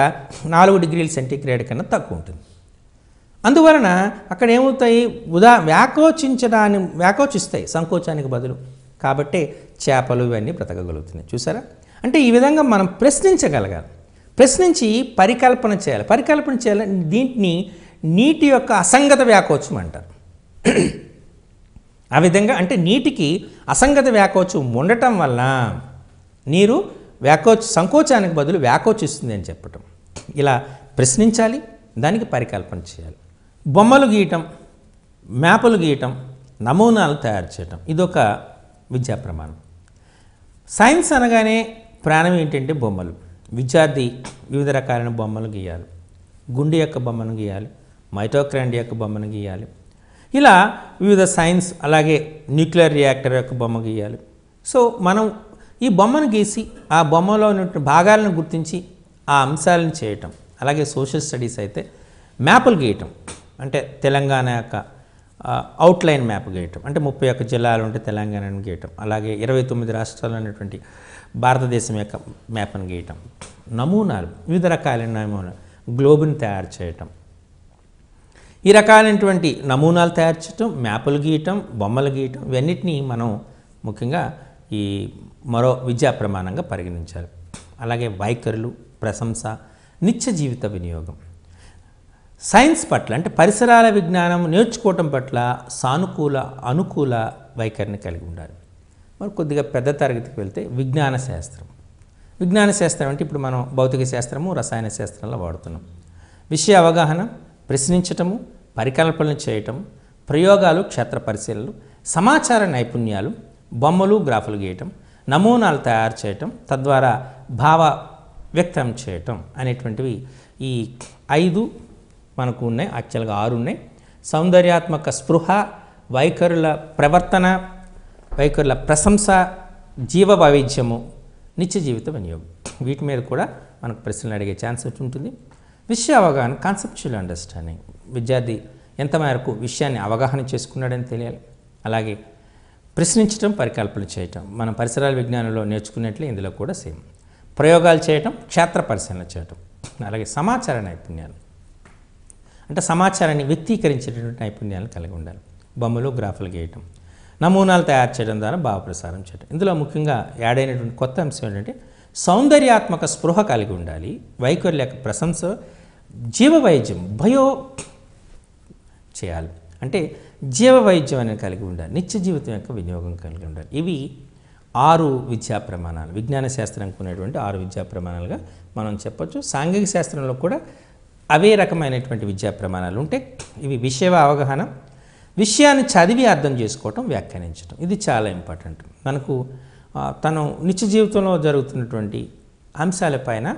4 డిగ్రీల సెంటీగ్రేడ్ కన్నా తక్కువ ఉంటుంది. అందువలన అక్కడ ఏమవుతాయి? వ్యాకోచిస్తాయి సంకోచానికి బదులు. కాబట్టే చేపలు ఇవన్నీ బ్రతకగలుగుతున్నాయి. చూసారా? అంటే ఈ విధంగా మనం ప్రశ్నించగలగాలి, ప్రశ్నించి పరికల్పన చేయాలి. దీంట్ని నీటి యొక్క అసంగత వ్యాకోచం అంటారు. ఆ విధంగా అంటే నీటికి అసంగత వ్యాకోచం ఉండటం వల్ల నీరు సంకోచానికి బదులు వ్యాకోచిస్తుంది అని చెప్పటం. ఇలా ప్రశ్నించాలి, దానికి పరికల్పన చేయాలి. బొమ్మలు గీయటం, మ్యాపులు గీయటం, నమూనాలు తయారు చేయటం ఇదొక విద్యా ప్రమాణం. సైన్స్ అనగానే ప్రాణం ఏంటంటే బొమ్మలు. విద్యార్థి వివిధ రకాలైన బొమ్మలు గీయాలి. గుండె యొక్క బొమ్మను గీయాలి, మైటోకాండ్రియా యొక్క బొమ్మను గీయాలి. ఇలా వివిధ సైన్స్, అలాగే న్యూక్లియర్ రియాక్టర్ యొక్క బొమ్మ గీయాలి. సో మనం ఈ బొమ్మను గీసి ఆ బొమ్మలో ఉన్న భాగాలను గుర్తించి ఆ అంశాలను చేయటం. అలాగే సోషల్ స్టడీస్ అయితే మ్యాపులు గీయటం, అంటే తెలంగాణ యొక్క అవుట్లైన్ మ్యాప్ గీయటం, అంటే 31 జిల్లాలు ఉంటే తెలంగాణను గీయటం, అలాగే 29 రాష్ట్రాలు అనేటువంటి భారతదేశం యొక్క మ్యాప్ను గీయటం. నమూనాలు, వివిధ రకాలైన నమూనాలు, గ్లోబుని తయారు చేయటం. ఈ రకాలైనటువంటి నమూనాలు తయారు చేయటం, మ్యాపులు గీయటం, బొమ్మలు గీయటం, ఇవన్నిటినీ మనం ముఖ్యంగా ఈ మరో విద్యా ప్రమాణంగా పరిగణించాలి. అలాగే వైఖరులు, ప్రశంస, నిత్య జీవిత వినియోగం. సైన్స్ పట్ల అంటే పరిసరాల విజ్ఞానం నేర్చుకోవటం పట్ల సానుకూల అనుకూల వైఖరిని కలిగి ఉండాలి. మరి కొద్దిగా పెద్ద తరగతికి వెళ్తే విజ్ఞాన శాస్త్రం అంటే ఇప్పుడు మనం భౌతిక శాస్త్రము, రసాయన శాస్త్రంలో వాడుతున్నాం. విషయ అవగాహన, ప్రశ్నించటము, పరికల్పనలు చేయటం, ప్రయోగాలు, క్షేత్ర పరిశీలనలు, సమాచార నైపుణ్యాలు, బొమ్మలు, గ్రాఫులు గీయటం, నమూనాలు తయారు చేయటం, తద్వారా భావ వ్యక్తం చేయటం అనేటువంటివి ఈ 5 మనకు ఉన్నాయి. యాక్చువల్గా 6 ఉన్నాయి. సౌందర్యాత్మక స్పృహ, వైఖరుల ప్రవర్తన, వైఖరుల ప్రశంస, జీవ వైవిధ్యము, నిత్య జీవిత వినియోగం. వీటి మీద కూడా మనకు ప్రశ్నలు అడిగే ఛాన్స్ ఉంటుంది. విషయ అవగాహన, కాన్సెప్చువల్ అండర్స్టాండింగ్. విద్యార్థి ఎంత మేరకు విషయాన్ని అవగాహన చేసుకున్నాడని తెలియాలి. అలాగే ప్రశ్నించడం, పరికల్పన చేయటం, మనం పరిసరాల విజ్ఞానంలో నేర్చుకున్నట్లే ఇందులో కూడా సేమ్. ప్రయోగాలు చేయటం, క్షేత్ర పరిశీలన చేయటం, అలాగే సమాచార నైపుణ్యాలు అంటే సమాచారాన్ని వ్యక్తీకరించేటటువంటి నైపుణ్యాలను కలిగి ఉండాలి. బొమ్మలు, గ్రాఫులు గీయటం, నమూనాలు తయారు చేయడం ద్వారా భావప్రసారం చేయటం. ఇందులో ముఖ్యంగా యాడ్ అయినటువంటి కొత్త అంశం ఏంటంటే సౌందర్యాత్మక స్పృహ కలిగి ఉండాలి, వైఖరుల యొక్క ప్రశంస, జీవ వైద్యం బయో చేయాలి, అంటే జీవ వైద్యం అనేది కలిగి ఉండాలి, నిత్య జీవితం యొక్క వినియోగం కలిగి ఉండాలి. ఇవి 6 విద్యా ప్రమాణాలు, విజ్ఞాన శాస్త్రానికి ఉన్నటువంటి 6 విద్యా ప్రమాణాలుగా మనం చెప్పొచ్చు. సాంఘిక శాస్త్రంలో కూడా అవే రకమైనటువంటి విద్యా ప్రమాణాలు ఉంటాయి. ఇవి విషయ అవగాహన, విషయాన్ని చదివి అర్థం చేసుకోవటం, వ్యాఖ్యానించడం. ఇది చాలా ఇంపార్టెంట్. మనకు తను నిత్య జీవితంలో జరుగుతున్నటువంటి అంశాలపైన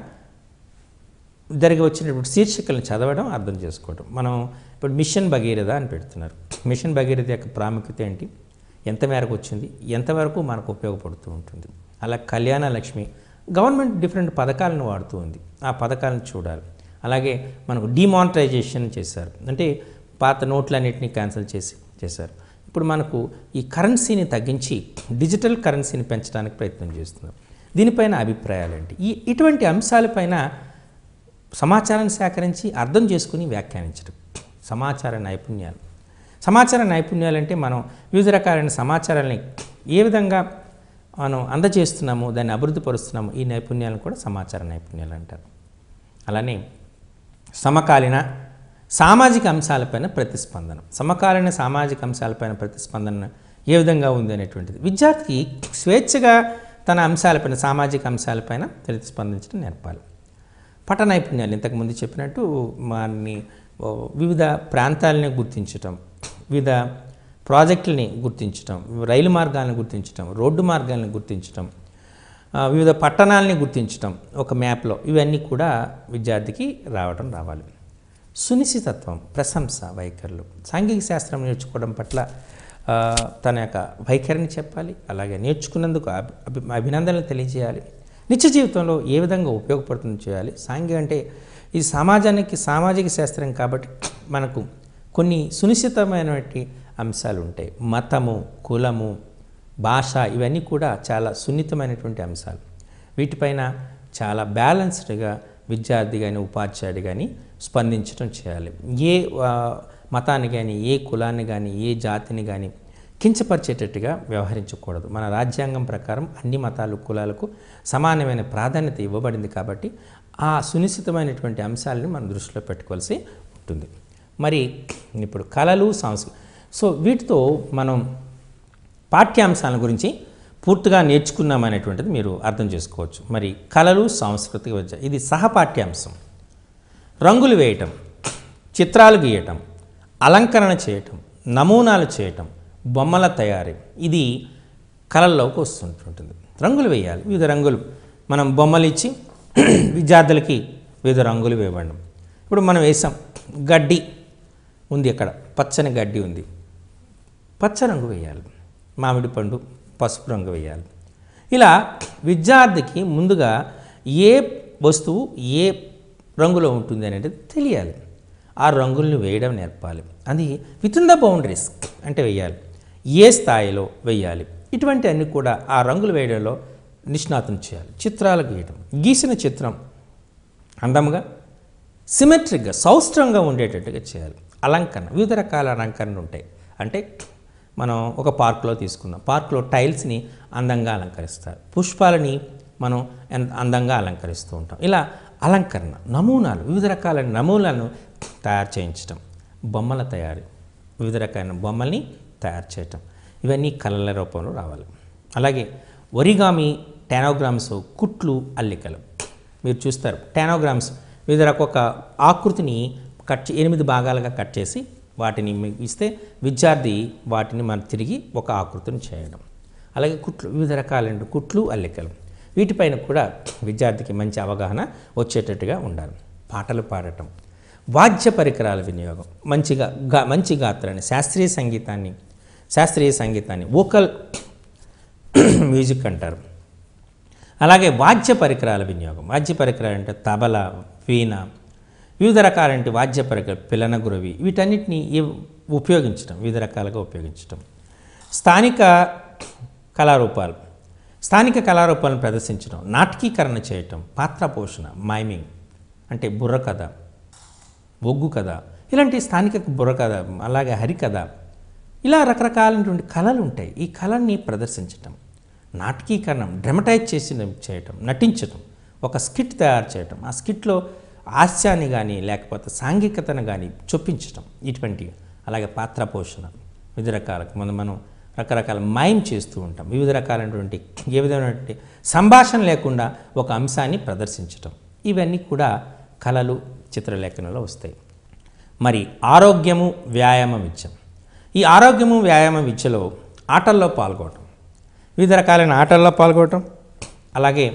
జరిగి వచ్చినటువంటి శీర్షికలను చదవడం, అర్థం చేసుకోవడం. మనం ఇప్పుడు మిషన్ భగీరథ అని పెడుతున్నారు. మిషన్ భగీరథ యొక్క ప్రాముఖ్యత ఏంటి, ఎంత మేరకు వచ్చింది, ఎంతవరకు మనకు ఉపయోగపడుతూ ఉంటుంది. అలా కళ్యాణ లక్ష్మి, గవర్నమెంట్ డిఫరెంట్ పథకాలను వాడుతూ ఉంది, ఆ పథకాలను చూడాలి. అలాగే మనకు డిమానిటైజేషన్ చేశారు, అంటే పాత నోట్లన్నింటినీ క్యాన్సిల్ చేశారు. ఇప్పుడు మనకు ఈ కరెన్సీని తగ్గించి డిజిటల్ కరెన్సీని పెంచడానికి ప్రయత్నం చేస్తున్నారు. దీనిపైన అభిప్రాయాలు ఏంటి? ఇటువంటి అంశాలపైన సమాచారాన్ని సేకరించి అర్థం చేసుకుని వ్యాఖ్యానించడం. సమాచార నైపుణ్యాలు అంటే మనం వివిధ రకాలైన సమాచారాన్ని ఏ విధంగా మనం అందజేస్తున్నాము, దాన్ని అభివృద్ధి పరుస్తున్నాము, ఈ నైపుణ్యాలను కూడా సమాచార నైపుణ్యాలు అంటారు. అలానే సమకాలీన సామాజిక అంశాలపైన ప్రతిస్పందన. సమకాలీన సామాజిక అంశాలపైన ప్రతిస్పందన ఏ విధంగా ఉంది అనేటువంటిది విద్యార్థికి స్వేచ్ఛగా తన అంశాలపైన, సామాజిక అంశాలపైన ప్రతిస్పందించడం నేర్పాలి. పఠ నైపుణ్యాలు ఇంతకుముందు చెప్పినట్టు వారిని వివిధ ప్రాంతాలని గుర్తించటం, వివిధ ప్రాజెక్టులని గుర్తించటం, రైలు మార్గాలను గుర్తించటం, రోడ్డు మార్గాలను గుర్తించటం, వివిధ పట్టణాలని గుర్తించటం ఒక మ్యాప్లో, ఇవన్నీ కూడా విద్యార్థికి రావాలి. సునిశ్చితత్వం, ప్రశంస వైఖరులు. సాంఘిక శాస్త్రం నేర్చుకోవడం పట్ల తన యొక్క వైఖరిని చెప్పాలి. అలాగే నేర్చుకున్నందుకు అభినందనలు తెలియజేయాలి. నిత్య జీవితంలో ఏ విధంగా ఉపయోగపడుతుందో చేయాలి. అంటే ఇది సామాజిక శాస్త్రం కాబట్టి మనకు కొన్ని సునిశ్చితమైనటువంటి అంశాలు ఉంటాయి. మతము, కులము, భాష ఇవన్నీ కూడా చాలా సున్నితమైనటువంటి అంశాలు. వీటిపైన చాలా బ్యాలెన్స్డ్గా విద్యార్థి కానీ ఉపాధ్యాయుడు కానీ స్పందించడం చేయాలి. ఏ మతాన్ని కానీ, ఏ కులాన్ని కానీ, ఏ జాతిని కానీ కించపరిచేటట్టుగా వ్యవహరించకూడదు. మన రాజ్యాంగం ప్రకారం అన్ని మతాలు, కులాలకు సమానమైన ప్రాధాన్యత ఇవ్వబడింది కాబట్టి ఆ సునిశ్చితమైనటువంటి అంశాలను మనం దృష్టిలో పెట్టుకోవాల్సి ఉంటుంది. మరి ఇప్పుడు కళలు, సంస్కృతి. సో వీటితో మనం పాఠ్యాంశాల గురించి పూర్తిగా నేర్చుకున్నామనేటువంటిది మీరు అర్థం చేసుకోవచ్చు. మరి కళలు, సాంస్కృతిక విద్య ఇది సహపాఠ్యాంశం. రంగులు వేయటం, చిత్రాలు గీయటం, అలంకరణ చేయటం, నమూనాలు చేయటం, బొమ్మల తయారీ, ఇది కళల్లోకి వస్తుంటుంది. రంగులు వేయాలి, వివిధ రంగులు మనం బొమ్మలు ఇచ్చి విద్యార్థులకి వివిధ రంగులు వేయబడడం. ఇప్పుడు మనం వేసాం, గడ్డి ఉంది, అక్కడ పచ్చని గడ్డి ఉంది, పచ్చ రంగు వేయాలి. మామిడి పండు పసుపు రంగు వేయాలి. ఇలా విద్యార్థికి ముందుగా ఏ వస్తువు ఏ రంగులో ఉంటుంది అనేది తెలియాలి. ఆ రంగుల్ని వేయడం నేర్పాలి. అది విత్ ఇన్ ద బౌండరీస్ అంటే వేయాలి, ఏ స్థాయిలో వేయాలి, ఇటువంటి అన్నీ కూడా ఆ రంగులు వేయడంలో నిష్ణాతం చేయాలి. చిత్రాలు గీయడం, గీసిన చిత్రం అందంగా, సిమెట్రిక్గా, సౌష్ఠంగా ఉండేటట్టుగా చేయాలి. అలంకరణ, వివిధ రకాల అలంకరణలు ఉంటాయి. అంటే మనం ఒక పార్కులో తీసుకుందాం, పార్కులో టైల్స్ని అందంగా అలంకరిస్తారు, పుష్పాలని మనం అందంగా అలంకరిస్తూ ఉంటాం. ఇలా అలంకరణ, నమూనాలు, వివిధ రకాల నమూనాలను తయారు చేయించడం, బొమ్మల తయారీ, వివిధ రకాల బొమ్మల్ని తయారు చేయటం, ఇవన్నీ కళల రూపంలో రావాలి. అలాగే ఒరిగామి, టెనోగ్రామ్స్, కుట్లు, అల్లికలు మీరు చూస్తారు. టెనోగ్రామ్స్ వివిధ రకాల ఆకృతిని 8 భాగాలుగా కట్ చేసి వాటిని ఇస్తే విద్యార్థి వాటిని మనం తిరిగి ఒక ఆకృతిని చేయడం. అలాగే కుట్లు, వివిధ రకాలైన కుట్లు, అల్లికలు, వీటిపైన కూడా విద్యార్థికి మంచి అవగాహన వచ్చేటట్టుగా ఉండాలి. పాటలు పాడటం, వాద్య పరికరాల వినియోగం, మంచి గాత్రాన్ని, శాస్త్రీయ సంగీతాన్ని వోకల్ మ్యూజిక్ అంటారు. అలాగే వాద్య పరికరాల వినియోగం, వాద్య పరికరాలు అంటే తబల, వీణ, వివిధ రకాలంటి వాద్య పరికరాలు, పిలన గురవి, వీటన్నిటిని ఉపయోగించడం, వివిధ రకాలుగా ఉపయోగించడం. స్థానిక కళారూపాలను ప్రదర్శించడం, నాటకీకరణ చేయటం, పాత్ర పోషణ, మైమింగ్ అంటే బుర్రకథ, ఒగ్గు కథ, ఇలాంటి స్థానిక బుర్రకథ, అలాగే హరికథ, ఇలా రకరకాలైనటువంటి కళలు ఉంటాయి. ఈ కళని ప్రదర్శించటం, నాటకీకరణం, డ్రమటైజ్ చేయటం, నటించటం, ఒక స్కిట్ తయారు చేయటం, ఆ స్కిట్లో హాస్యాన్ని కానీ లేకపోతే సాంఘికతను కానీ చొప్పించటం, ఇటువంటివి. అలాగే పాత్ర పోషణ, వివిధ రకాల మనం రకరకాల మైమ్ చేస్తూ ఉంటాం, వివిధ రకాలైనటువంటి ఏ విధమైనటువంటి సంభాషణ లేకుండా ఒక అంశాన్ని ప్రదర్శించటం, ఇవన్నీ కూడా కళలు, చిత్రలేఖనంలో వస్తాయి. మరి ఆరోగ్యము, వ్యాయామ విద్య. ఈ ఆరోగ్యము, వ్యాయామ విద్యలో ఆటల్లో పాల్గొనడం, వివిధ రకాలైన ఆటల్లో పాల్గొనడం, అలాగే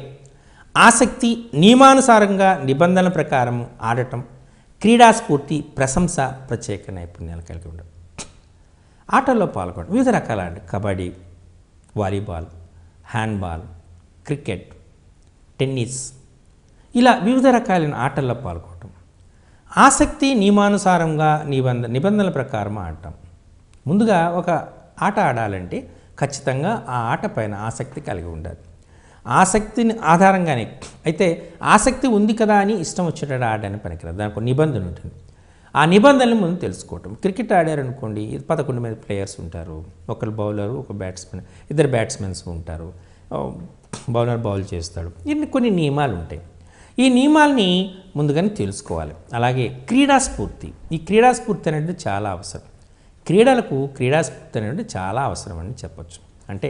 ఆసక్తి, నియమానుసారంగా నిబంధనల ప్రకారం ఆడటం, క్రీడాస్ఫూర్తి, ప్రశంస, ప్రత్యేక నైపుణ్యాలు కలిగి ఉండడం. ఆటల్లో పాల్గొనడం వివిధ రకాల kabaddi, volleyball, handball, cricket, tennis, ఇలా వివిధ రకాలైన ఆటల్లో పాల్గొనడం. ఆసక్తి, నియమానుసారంగా నిబంధనల ప్రకారం ఆడటం. ముందుగా ఒక ఆట ఆడాలంటే ఖచ్చితంగా ఆ ఆట పైన ఆసక్తి కలిగి ఉండాలి. ఆసక్తిని ఆధారంగానే, అయితే ఆసక్తి ఉంది కదా అని ఇష్టం వచ్చేటట్టు ఆడడానికి పనికిరాదు, దానికి ఒక నిబంధన ఉంటుంది. ఆ నిబంధనలు ముందు తెలుసుకోవటం. క్రికెట్ ఆడారనుకోండి, 11 మంది ప్లేయర్స్ ఉంటారు, ఒకరు బౌలరు, ఒక బ్యాట్స్మెన్, 2 బ్యాట్స్మెన్స్ ఉంటారు. బౌలర్ బౌల్ చేస్తాడు. ఇన్ని కొన్ని నియమాలు ఉంటాయి. ఈ నియమాల్ని ముందుగానే తెలుసుకోవాలి. అలాగే క్రీడాస్ఫూర్తి, ఈ క్రీడాస్ఫూర్తి అనేది చాలా అవసరం. క్రీడలకు క్రీడాస్ఫూర్తి అనేది చాలా అవసరం అని చెప్పొచ్చు. అంటే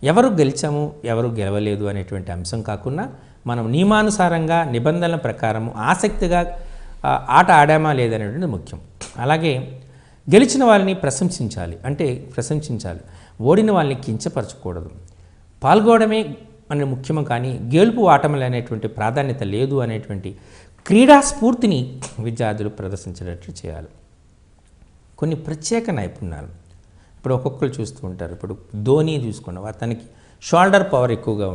ఎవరు గెలిచాము ఎవరు గెలవలేదు అనేటువంటి అంశం కాకుండా మనం నియమానుసారంగా నిబంధనల ప్రకారము ఆసక్తిగా ఆట ఆడామా లేదనేటువంటిది ముఖ్యం. అలాగే గెలిచిన వాళ్ళని ప్రశంసించాలి, ఓడిన వాళ్ళని కించపరచకూడదు. పాల్గొనడమే మన ముఖ్యము, కానీ గెలుపు ఆటములు అనేటువంటి ప్రాధాన్యత లేదు అనేటువంటి క్రీడా స్ఫూర్తిని విద్యార్థులు ప్రదర్శించేటట్లు చేయాలి. కొన్ని ప్రత్యేక నైపుణ్యాలు ఇప్పుడు ఒక్కొక్కరు చూస్తూ ఉంటారు. ఇప్పుడు ధోని చూసుకున్నాం, అతనికి షోల్డర్ పవర్ ఎక్కువగా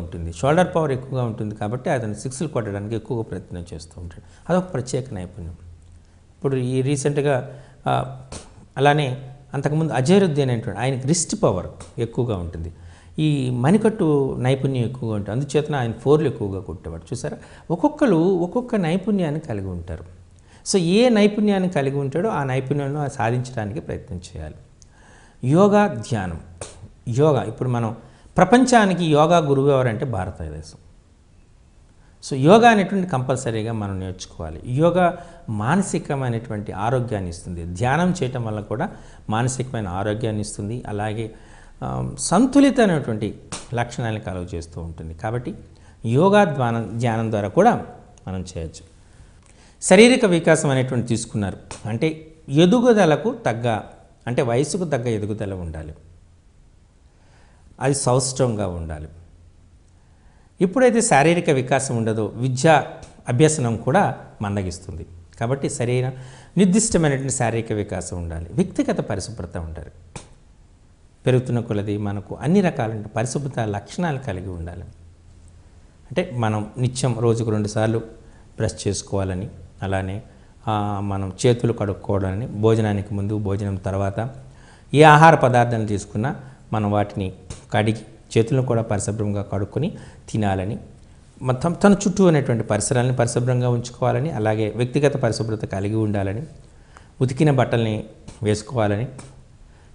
ఉంటుంది కాబట్టి అతను సిక్స్లు కొట్టడానికి ఎక్కువగా ప్రయత్నం చేస్తూ ఉంటాడు. అదొక ప్రత్యేక నైపుణ్యం. ఇప్పుడు ఈ రీసెంట్గా అలానే అంతకుముందు అజరుద్దీన్ అనేటువంటి ఆయనకి రిస్ట్ పవర్ ఎక్కువగా ఉంటుంది, ఈ మణికట్టు నైపుణ్యం ఎక్కువగా ఉంటుంది. అందుచేతన ఆయన ఫోర్లు ఎక్కువగా కొట్టేవాడు. చూసారా, ఒక్కొక్కరు ఒక్కొక్క నైపుణ్యాన్ని కలిగి ఉంటారు. సో ఏ నైపుణ్యాన్ని కలిగి ఉంటాడో ఆ నైపుణ్యాన్ని సాధించడానికి ప్రయత్నం చేయాలి. యోగా, ధ్యానం. ఇప్పుడు మనం ప్రపంచానికి యోగా గురువు ఎవరంటే భారతదేశం. సో యోగా అనేటువంటి కంపల్సరీగా మనం నేర్చుకోవాలి. యోగా మానసికమైనటువంటి ఆరోగ్యాన్ని ఇస్తుంది. ధ్యానం చేయటం వల్ల కూడా మానసికమైన ఆరోగ్యాన్ని ఇస్తుంది. అలాగే సంతులితమైనటువంటి లక్షణాలను కలుగ చేస్తూ ఉంటుంది. కాబట్టి యోగా ధ్యానం ద్వారా కూడా మనం చేయొచ్చు. శారీరక వికాసం అనేటువంటి తీసుకున్నారు అంటే ఎదుగుదలకు తగ్గ, అంటే వయసుకు తగ్గ ఎదుగుదల ఉండాలి, అది సౌష్ఠవంగా ఉండాలి. ఎప్పుడైతే శారీరక వికాసం ఉండదో విద్యా అభ్యసనం కూడా మందగిస్తుంది. కాబట్టి సరైన నిర్దిష్టమైనటువంటి శారీరక వికాసం ఉండాలి. వ్యక్తిగత పరిశుభ్రత ఉండాలి. పెరుగుతున్న కొలది మనకు అన్ని రకాలైన పరిశుభ్రత లక్షణాలు కలిగి ఉండాలి. అంటే మనం నిత్యం రోజుకు 2 సార్లు బ్రష్ చేసుకోవాలని, అలానే మనం చేతులు కడుక్కోవాలని, భోజనానికి ముందు భోజనం తర్వాత ఏ ఆహార పదార్థాలు తీసుకున్నా మనం వాటిని కడిగి చేతులను కూడా పరిశుభ్రంగా కడుక్కొని తినాలని, మొత్తం తన చుట్టూ ఉన్నటువంటి పరిసరాలను పరిశుభ్రంగా ఉంచుకోవాలని, అలాగే వ్యక్తిగత పరిశుభ్రత కలిగి ఉండాలని, ఉతికిన బట్టల్ని వేసుకోవాలని,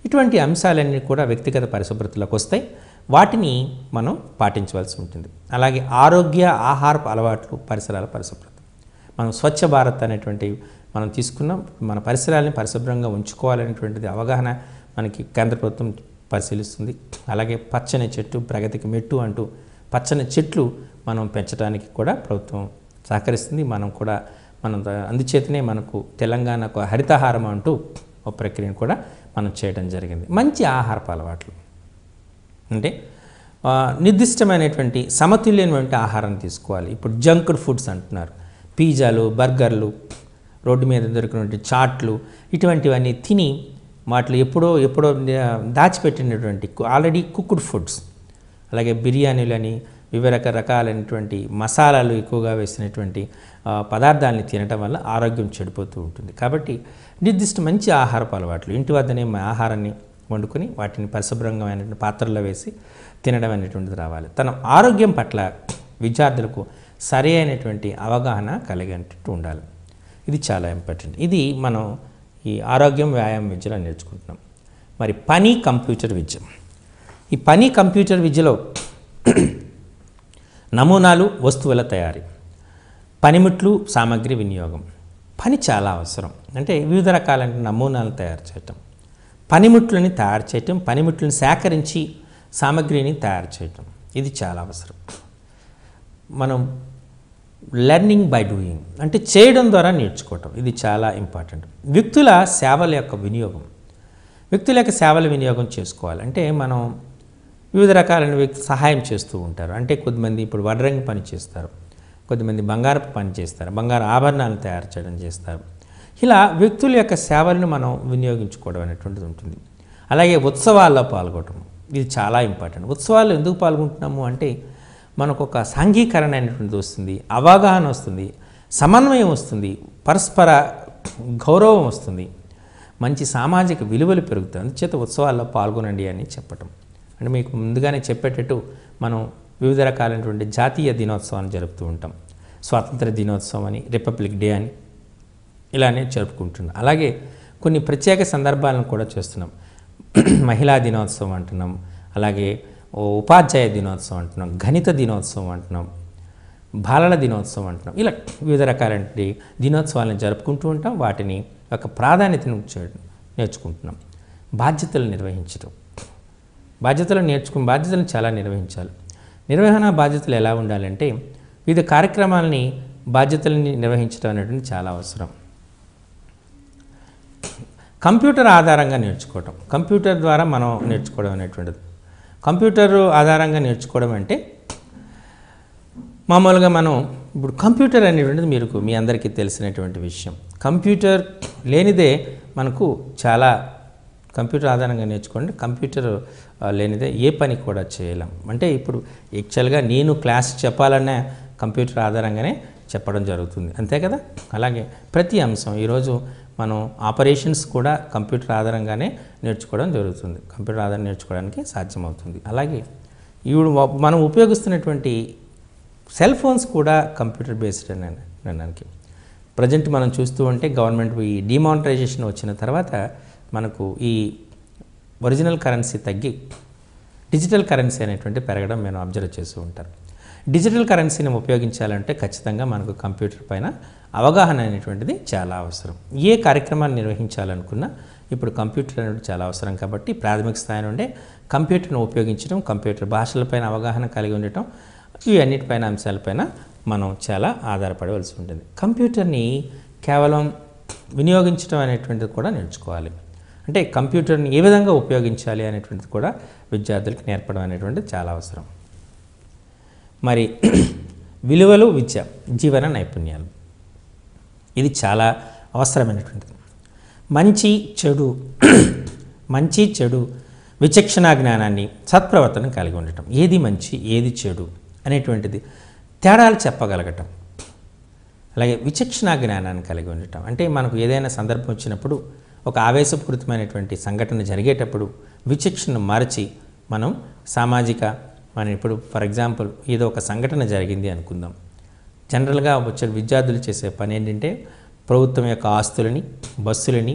ఇటువంటి అంశాలన్నీ కూడా వ్యక్తిగత పరిశుభ్రతలోకి వస్తాయి. వాటిని మనం పాటించవలసి ఉంటుంది. అలాగే ఆరోగ్య ఆహారపు అలవాట్లు, పరిసరాల పరిశుభ్రత. మనం స్వచ్ఛ భారత్ అనేటువంటి మనం తీసుకున్నాం. మన పరిసరాలని పరిశుభ్రంగా ఉంచుకోవాలనేటువంటిది అవగాహన మనకి కేంద్ర ప్రభుత్వం పరిశీలిస్తుంది. అలాగే పచ్చని చెట్టు ప్రగతికి మెట్టు అంటూ పచ్చని చెట్లు మనం పెంచడానికి కూడా ప్రభుత్వం సహకరిస్తుంది. అందుచేతనే మనకు తెలంగాణకు హరితహారం అంటూ ఒక ప్రక్రియను కూడా మనం చేయడం జరిగింది. మంచి ఆహారపు అలవాట్లు అంటే నిర్దిష్టమైనటువంటి సమతుల్యమైనటువంటి ఆహారాన్ని తీసుకోవాలి. ఇప్పుడు జంక్డ్ ఫుడ్స్ అంటున్నారు, పిజ్జాలు, బర్గర్లు, రోడ్డు మీద దొరికినటువంటి చాట్లు, ఇటువంటివన్నీ తిని వాటిలో ఎప్పుడో దాచిపెట్టినటువంటి ఆల్రెడీ కుక్డ్ ఫుడ్స్, అలాగే బిర్యానీలని, వివిధ రకాలైనటువంటి మసాలాలు ఎక్కువగా వేసినటువంటి పదార్థాలని తినటం వల్ల ఆరోగ్యం చెడిపోతూ ఉంటుంది. కాబట్టి నిర్దిష్ట మంచి ఆహారపు అలవాట్లు, ఇంటి వద్దనే ఆహారాన్ని వండుకొని వాటిని పరిశుభ్రంగా పాత్రలో వేసి తినడం అనేటువంటిది రావాలి. తన ఆరోగ్యం పట్ల విద్యార్థులకు సరి అయినటువంటి అవగాహన కలిగేటట్టు ఉండాలి. ఇది చాలా ఇంపార్టెంట్. ఇది మనం ఈ ఆరోగ్యం వ్యాయామం విద్యలో నేర్చుకుంటున్నాం. మరి పని కంప్యూటర్ విద్య, ఈ పని కంప్యూటర్ విద్యలో నమూనాలు, వస్తువుల తయారీ, పనిముట్లు, సామాగ్రి వినియోగం. పని చాలా అవసరం. అంటే వివిధ రకాలైన నమూనాలు తయారు చేయటం, పనిముట్లని తయారు చేయటం, పనిముట్లను సేకరించి సామాగ్రిని తయారు చేయటం, ఇది చాలా అవసరం. మనం లెర్నింగ్ బై డూయింగ్ అంటే చేయడం ద్వారా నేర్చుకోవటం, ఇది చాలా ఇంపార్టెంట్. వ్యక్తుల సేవల యొక్క వినియోగం చేసుకోవాలి. అంటే మనం వివిధ రకాలైన వ్యక్తులు సహాయం చేస్తూ ఉంటారు. అంటే కొద్దిమంది ఇప్పుడు వడ్రంగి పని చేస్తారు, కొద్దిమంది బంగారపు పని చేస్తారు, బంగారు ఆభరణాలు తయారు చేయడం చేస్తారు. ఇలా వ్యక్తుల యొక్క సేవలను మనం వినియోగించుకోవడం అనేటువంటిది ఉంటుంది. అలాగే ఉత్సవాల్లో పాల్గొనడం, ఇది చాలా ఇంపార్టెంట్. ఉత్సవాల్లో ఎందుకు పాల్గొంటున్నాము అంటే మనకు ఒక సాంఘీకరణ అనేటువంటిది వస్తుంది, అవగాహన వస్తుంది, సమన్వయం వస్తుంది, పరస్పర గౌరవం వస్తుంది, మంచి సామాజిక విలువలు పెరుగుతాయి. అందుచేత ఉత్సవాల్లో పాల్గొనండి అని చెప్పటం. అంటే మీకు ముందుగానే చెప్పేటట్టు మనం వివిధ రకాలైనటువంటి జాతీయ దినోత్సవాన్ని జరుపుతూ ఉంటాం. స్వాతంత్ర దినోత్సవం అని, రిపబ్లిక్ డే అని ఇలానే జరుపుకుంటున్నాం. అలాగే కొన్ని ప్రత్యేక సందర్భాలను కూడా చేస్తున్నాం. మహిళా దినోత్సవం అంటున్నాం, అలాగే ఉపాధ్యాయ దినోత్సవం అంటున్నాం, గణిత దినోత్సవం అంటున్నాం, బాలల దినోత్సవం అంటున్నాం. ఇలా వివిధ రకాలైన దినోత్సవాలను జరుపుకుంటూ ఉంటాం. వాటిని ఒక ప్రాధాన్యతను నేర్చుకుంటున్నాం. బాధ్యతలు నిర్వహించడం, బాధ్యతలను చాలా నిర్వహించాలి. నిర్వహణ బాధ్యతలు ఎలా ఉండాలంటే వివిధ కార్యక్రమాలని బాధ్యతలని నిర్వహించడం అనేటువంటి చాలా అవసరం. కంప్యూటర్ ఆధారంగా నేర్చుకోవడం, కంప్యూటర్ ద్వారా మనం నేర్చుకోవడం అనేటువంటిది. కంప్యూటర్ ఆధారంగా నేర్చుకోవడం అంటే మామూలుగా మనం ఇప్పుడు కంప్యూటర్ అనేటువంటిది మీ అందరికీ తెలిసినటువంటి విషయం. కంప్యూటర్ లేనిదే మనకు చాలా కంప్యూటర్ ఆధారంగా నేర్చుకోండి. కంప్యూటర్ లేనిదే ఏ పని కూడా చేయలేం. అంటే ఇప్పుడు యాక్చువల్గా నేను క్లాస్ చెప్పాలనే కంప్యూటర్ ఆధారంగానే చెప్పడం జరుగుతుంది, అంతే కదా. అలాగే ప్రతి అంశం ఈరోజు మనం ఆపరేషన్స్ కూడా కంప్యూటర్ ఆధారంగానే నేర్చుకోవడం జరుగుతుంది. కంప్యూటర్ ఆధారంగా నేర్చుకోవడానికి సాధ్యమవుతుంది. అలాగే ఇప్పుడు మనం ఉపయోగిస్తున్నటువంటి సెల్ ఫోన్స్ కూడా కంప్యూటర్ బేస్డ్ అనడానికి ప్రజెంట్ మనం చూస్తూ ఉంటే గవర్నమెంట్ ఈ డిమానిటైజేషన్ వచ్చిన తర్వాత మనకు ఈ ఒరిజినల్ కరెన్సీ తగ్గి డిజిటల్ కరెన్సీ అనేటువంటి పెరగడం మేము అబ్జర్వ్ చేస్తూ ఉంటారు. డిజిటల్ కరెన్సీని ఉపయోగించాలంటే ఖచ్చితంగా మనకు కంప్యూటర్ పైన అవగాహన అనేటువంటిది చాలా అవసరం. ఏ కార్యక్రమాన్ని నిర్వహించాలనుకున్నా ఇప్పుడు కంప్యూటర్ అనేది చాలా అవసరం. కాబట్టి ప్రాథమిక స్థాయి నుండే కంప్యూటర్ను ఉపయోగించడం, కంప్యూటర్ భాషలపైన అవగాహన కలిగి ఉండటం, ఈ అన్నిటిపైన అంశాలపైన మనం చాలా ఆధారపడవలసి ఉంటుంది. కంప్యూటర్ని కేవలం వినియోగించడం అనేటువంటిది కూడా నేర్చుకోవాలి. అంటే కంప్యూటర్ని ఏ విధంగా ఉపయోగించాలి అనేటువంటిది కూడా విద్యార్థులకు నేర్పడం అనేటువంటిది చాలా అవసరం. మరి విలువలు, విద్య, జీవన నైపుణ్యాలు, ఇది చాలా అవసరమైనటువంటిది. మంచి చెడు విచక్షణా జ్ఞానాన్ని, సత్ప్రవర్తన కలిగి ఉండటం, ఏది మంచి ఏది చెడు అనేటువంటిది తేడాలు చెప్పగలగటం. అలాగే విచక్షణా జ్ఞానాన్ని కలిగి ఉండటం అంటే మనకు ఏదైనా సందర్భం వచ్చినప్పుడు ఒక ఆవేశపూరితమైనటువంటి సంఘటన జరిగేటప్పుడు విచక్షణను మరచి మనం మనం ఇప్పుడు ఫర్ ఎగ్జాంపుల్ ఏదో ఒక సంఘటన జరిగింది అనుకుందాం. జనరల్గా వచ్చే విద్యార్థులు చేసే పని ఏంటంటే ప్రభుత్వం యొక్క ఆస్తులని, బస్సులని,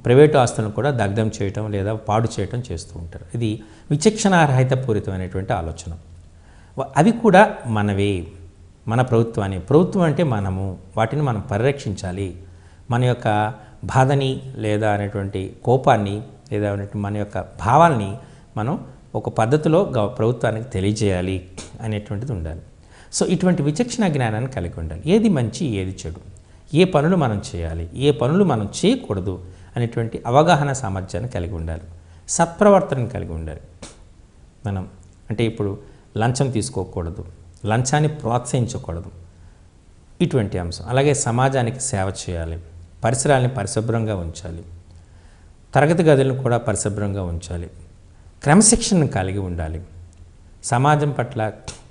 ప్రైవేటు ఆస్తులను కూడా దగ్ధం చేయటం లేదా పాడు చేయటం చేస్తూ ఉంటారు. ఇది విచక్షణారహితపూరితమైనటువంటి ఆలోచన. అవి కూడా మనవే, మన ప్రభుత్వం అంటే వాటిని మనం పరిరక్షించాలి. మన యొక్క బాధని లేదా అనేటువంటి కోపాన్ని లేదా మన యొక్క భావాల్ని మనం ఒక పద్ధతిలో ప్రభుత్వానికి తెలియజేయాలి అనేటువంటిది ఉండాలి. సో ఇటువంటి విచక్షణ జ్ఞానాన్ని కలిగి ఉండాలి. ఏది మంచి ఏది చెడు, ఏ పనులు మనం చేయాలి, ఏ పనులు మనం చేయకూడదు అనేటువంటి అవగాహన సామర్థ్యాన్ని కలిగి ఉండాలి. సత్ప్రవర్తన కలిగి ఉండాలి. మనం అంటే ఇప్పుడు లంచం తీసుకోకూడదు, లంచాన్ని ప్రోత్సహించకూడదు, ఇటువంటి అంశం. అలాగే సమాజానికి సేవ చేయాలి, పరిసరాలని పరిశుభ్రంగా ఉంచాలి, తరగతి గదులను కూడా పరిశుభ్రంగా ఉంచాలి, క్రమశిక్షణను కలిగి ఉండాలి, సమాజం పట్ల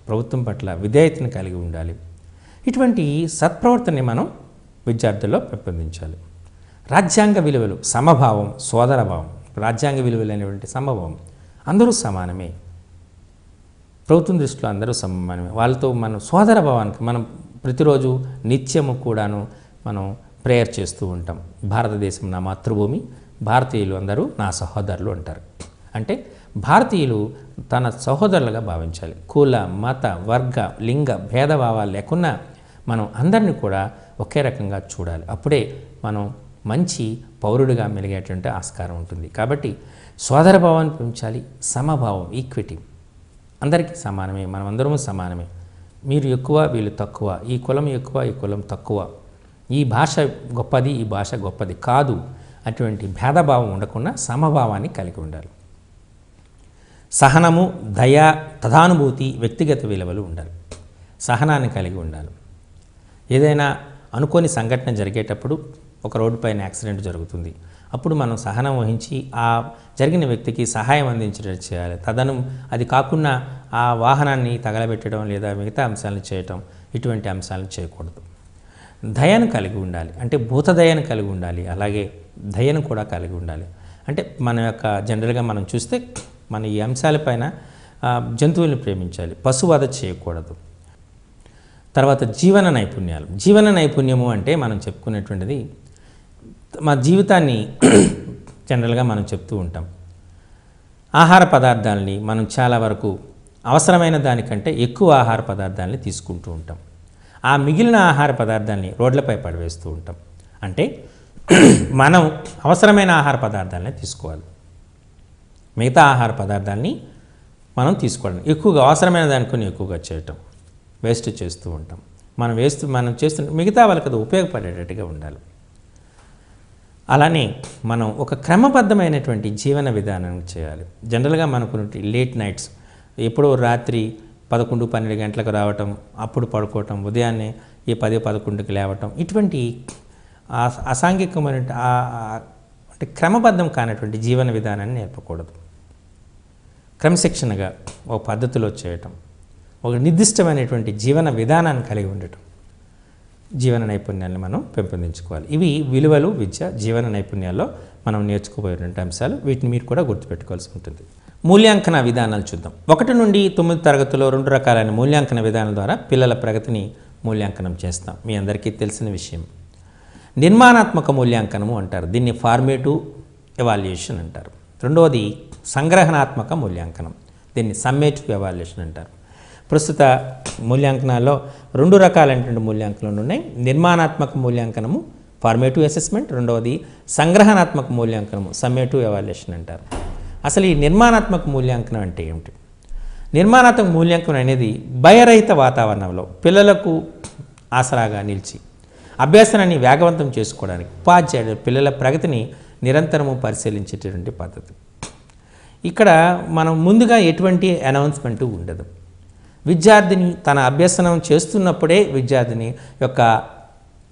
ప్రభుత్వం పట్ల విధేయతను కలిగి ఉండాలి. ఇటువంటి సత్ప్రవర్తనని మనం విద్యార్థుల్లో పెంపొందించాలి. రాజ్యాంగ విలువలు, సమభావం, సోదరభావం. రాజ్యాంగ విలువలు అనేటువంటి సమభావం, అందరూ సమానమే, ప్రభుత్వం దృష్టిలో అందరూ సమానమే. వాళ్ళతో మనం సోదరభావానికి మనం ప్రతిరోజు నిత్యము కూడాను మనం ప్రేయర్ చేస్తూ ఉంటాం. భారతదేశం నా మాతృభూమి, భారతీయులు అందరూ నా సహోదరులు అంటారు. అంటే భారతీయులు తన సహోదరులుగా భావించాలి. కుల, మత, వర్గ, లింగ భేదభావాలు లేకున్నా మనం అందరినీ కూడా ఒకే రకంగా చూడాలి. అప్పుడే మనం మంచి పౌరుడిగా మెలిగేటువంటి ఆస్కారం ఉంటుంది. కాబట్టి సోదరభావాన్ని పెంచాలి, సమభావం, ఈక్విటీ, అందరికీ సమానమే, మనం అందరము సమానమే, మీరు ఎక్కువ వీళ్ళు తక్కువ, ఈ కులం ఎక్కువ ఈ కులం తక్కువ, ఈ భాష గొప్పది ఈ భాష గొప్పది కాదు, అటువంటి భేదభావం ఉండకుండా సమభావాన్ని కలిగి ఉండాలి. సహనము, దయ, తదానుభూతి, వ్యక్తిగత విలువలు ఉండాలి. సహనాన్ని కలిగి ఉండాలి. ఏదైనా అనుకోని సంఘటన జరిగేటప్పుడు ఒక రోడ్డు పైన యాక్సిడెంట్ జరుగుతుంది, అప్పుడు మనం సహనం వహించి ఆ జరిగిన వ్యక్తికి సహాయం అందించేటట్టు చేయాలి. అది కాకుండా ఆ వాహనాన్ని తగలబెట్టడం లేదా మిగతా అంశాలను చేయటం, ఇటువంటి అంశాలను చేయకూడదు. దయను కలిగి ఉండాలి, అంటే భూతదయను కలిగి ఉండాలి. అలాగే దయను కూడా కలిగి ఉండాలి. అంటే మన యొక్క జనరల్గా మనం చూస్తే మన ఈ అంశాలపైన జంతువులను ప్రేమించాలి, పశువధ చేయకూడదు. తర్వాత జీవన నైపుణ్యాలు. జీవన నైపుణ్యము అంటే మనం చెప్పుకునేటువంటిది మా జీవితాన్ని జనరల్గా మనం చెప్తూ ఉంటాం. ఆహార పదార్థాలని మనం చాలా వరకు అవసరమైన దానికంటే ఎక్కువ ఆహార పదార్థాలని తీసుకుంటూ ఉంటాం. ఆ మిగిలిన ఆహార పదార్థాలని రోడ్లపై పడవేస్తూ ఉంటాం. అంటే మనం అవసరమైన ఆహార పదార్థాలనే తీసుకోవాలి, మిగతా ఆహార పదార్థాలని మనం తీసుకోవడం, ఎక్కువగా అవసరమైన దానికొని ఎక్కువగా చేయటం, వేస్ట్ చేస్తూ ఉంటాం. మనం చేస్తున్న మిగతా వాళ్ళకి అది ఉపయోగపడేటట్టుగా ఉండాలి. అలానే మనం ఒక క్రమబద్ధమైనటువంటి జీవన విధానం చేయాలి. జనరల్గా మనకు లేట్ నైట్స్, ఎప్పుడో రాత్రి 11-12 గంటలకు రావటం, అప్పుడు పడుకోవటం, ఉదయాన్నే ఈ 10-11కి లేవటం, ఇటువంటి అసాంఘికమైన అంటే క్రమబద్ధం కానటువంటి జీవన విధానాన్ని నేర్పకూడదు. క్రమశిక్షణగా ఒక పద్ధతిలో చేయటం, ఒక నిర్దిష్టమైనటువంటి జీవన విధానాన్ని కలిగి ఉండటం, జీవన నైపుణ్యాన్ని మనం పెంపొందించుకోవాలి. ఇవి విలువలు, విద్య, జీవన నైపుణ్యాల్లో మనం నేర్చుకోబోయేటువంటి అంశాలు. వీటిని మీరు కూడా గుర్తుపెట్టుకోవాల్సి ఉంటుంది. మూల్యాంకన విధానాలు చూద్దాం. 1 నుండి 9 తరగతిలో 2 రకాలైన మూల్యాంకన విధానం ద్వారా పిల్లల ప్రగతిని మూల్యాంకనం చేస్తాం. మీ అందరికీ తెలిసిన విషయం. నిర్మాణాత్మక మూల్యాంకనము అంటారు, దీన్ని ఫార్మేటివ్ ఎవాల్యుయేషన్ అంటారు. రెండవది సంగ్రహణాత్మక మూల్యాంకనం, దీన్ని సమ్మేటివ్ ఎవాల్యుయేషన్ అంటారు. ప్రస్తుత మూల్యాంకనాల్లో 2 రకాలైనటువంటి మూల్యాంకనాలు ఉన్నాయి. నిర్మాణాత్మక మూల్యాంకనము ఫార్మేటివ్ అసెస్మెంట్, రెండవది సంగ్రహణాత్మక మూల్యాంకనము సమ్మేటివ్ ఎవాల్యుయేషన్ అంటారు. అసలు ఈ నిర్మాణాత్మక మూల్యాంకనం అంటే ఏమిటి? నిర్మాణాత్మక మూల్యాంకనం అనేది భయరహిత వాతావరణంలో పిల్లలకు ఆసరాగా నిలిచి అభ్యాసాన్ని వేగవంతం చేసుకోవడానికి ఉపాధ్యాయుడు పిల్లల ప్రగతిని నిరంతరము పరిశీలించేటటువంటి పద్ధతి. ఇక్కడ మనం ముందుగా ఎటువంటి అనౌన్స్మెంట్ ఉండదు. విద్యార్థిని తన అభ్యసనం చేస్తున్నప్పుడే విద్యార్థిని యొక్క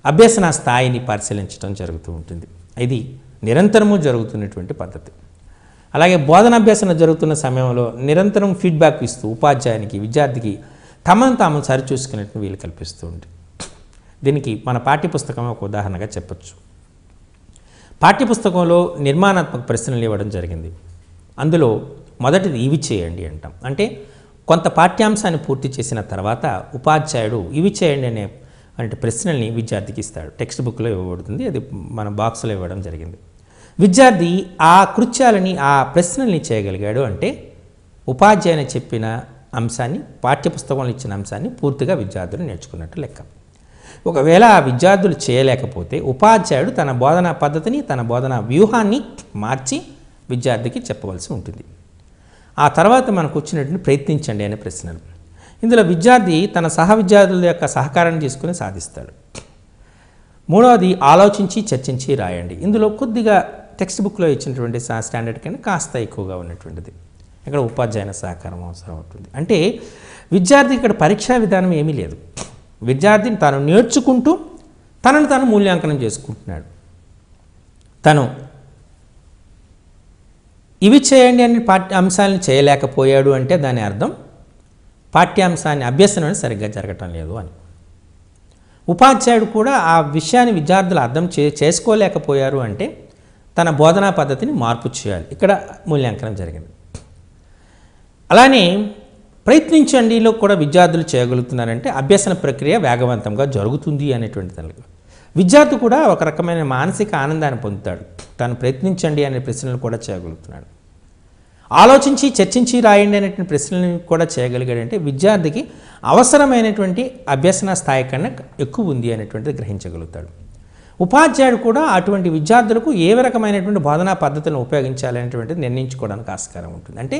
అభ్యసన స్థాయిని పరిశీలించడం జరుగుతూ ఉంటుంది. ఇది నిరంతరము జరుగుతున్నటువంటి పద్ధతి. అలాగే బోధనాభ్యాసన జరుగుతున్న సమయంలో నిరంతరం ఫీడ్బ్యాక్ ఇస్తూ ఉపాధ్యాయునికి, విద్యార్థికి తమను తాము సరిచూసుకునేట్టు వీలు కల్పిస్తూ ఉంటుంది. దీనికి మన పాఠ్యపుస్తకం ఒక ఉదాహరణగా చెప్పచ్చు. పాఠ్యపుస్తకంలో నిర్మాణాత్మక ప్రశ్నలు ఇవ్వడం జరిగింది. అందులో మొదటిది ఇవి చేయండి అంటాం. అంటే కొంత పాఠ్యాంశాన్ని పూర్తి చేసిన తర్వాత ఉపాధ్యాయుడు ఇవి చేయండి అనే ప్రశ్నల్ని విద్యార్థికి ఇస్తాడు. టెక్స్ట్ బుక్లో ఇవ్వబడుతుంది, అది మన బాక్స్లో ఇవ్వడం జరిగింది. విద్యార్థి ఆ కృత్యాలని, ఆ ప్రశ్నల్ని చేయగలిగాడు అంటే ఉపాధ్యాయుని చెప్పిన అంశాన్ని, పాఠ్యపుస్తకంలో ఇచ్చిన అంశాన్ని పూర్తిగా విద్యార్థులు నేర్చుకున్నట్టు లెక్క. ఒకవేళ ఆ విద్యార్థులు చేయలేకపోతే ఉపాధ్యాయుడు తన బోధనా పద్ధతిని, తన బోధనా వ్యూహాన్ని మార్చి విద్యార్థికి చెప్పవలసి ఉంటుంది. ఆ తర్వాత మనకు వచ్చినటువంటి ప్రయత్నించండి అనే ప్రశ్నలు. ఇందులో విద్యార్థి తన సహ విద్యార్థుల యొక్క సహకారాన్ని తీసుకుని సాధిస్తాడు. మూడవది ఆలోచించి చర్చించి రాయండి. ఇందులో కొద్దిగా టెక్స్ట్ బుక్లో ఇచ్చినటువంటి స్టాండర్డ్ కన్నా కాస్త ఎక్కువగా ఉన్నటువంటిది. ఇక్కడ ఉపాధ్యాయుని సహకారం అవసరం అవుతుంది. అంటే విద్యార్థి ఇక్కడ పరీక్షా విధానం ఏమీ లేదు. విద్యార్థిని తాను నేర్చుకుంటూ తనను తాను మూల్యాంకనం చేసుకుంటున్నాడు. తను ఇవి చేయండి అని అంశాలను చేయలేకపోయాడు అంటే దాని అర్థం పాఠ్యాంశాన్ని, అభ్యసనం సరిగ్గా జరగటం లేదు అని. ఉపాధ్యాయుడు కూడా ఆ విషయాన్ని విద్యార్థులు అర్థం చేసుకోలేకపోయారు అంటే తన బోధనా పద్ధతిని మార్పు చేయాలి. ఇక్కడ మూల్యాంకనం జరిగింది. అలానే ప్రయత్నించండిలో కూడా విద్యార్థులు చేయగలుగుతున్నారంటే అభ్యసన ప్రక్రియ వేగవంతంగా జరుగుతుంది అనేటువంటి దానికి విద్యార్థి కూడా ఒక రకమైన మానసిక ఆనందాన్ని పొందుతాడు. తాను ప్రయత్నించండి అనే ప్రశ్నలు కూడా చేయగలుగుతున్నాడు. ఆలోచించి చర్చించి రాయండి అనేటువంటి ప్రశ్నలను కూడా చేయగలిగాడంటే విద్యార్థికి అవసరమైనటువంటి అభ్యసన స్థాయి కన్నా ఎక్కువ ఉంది అనేటువంటిది గ్రహించగలుగుతాడు. ఉపాధ్యాయుడు కూడా అటువంటి విద్యార్థులకు ఏ రకమైనటువంటి బోధనా పద్ధతులను ఉపయోగించాలి అనేటువంటిది నిర్ణయించుకోవడానికి ఆస్కారం ఉంటుంది. అంటే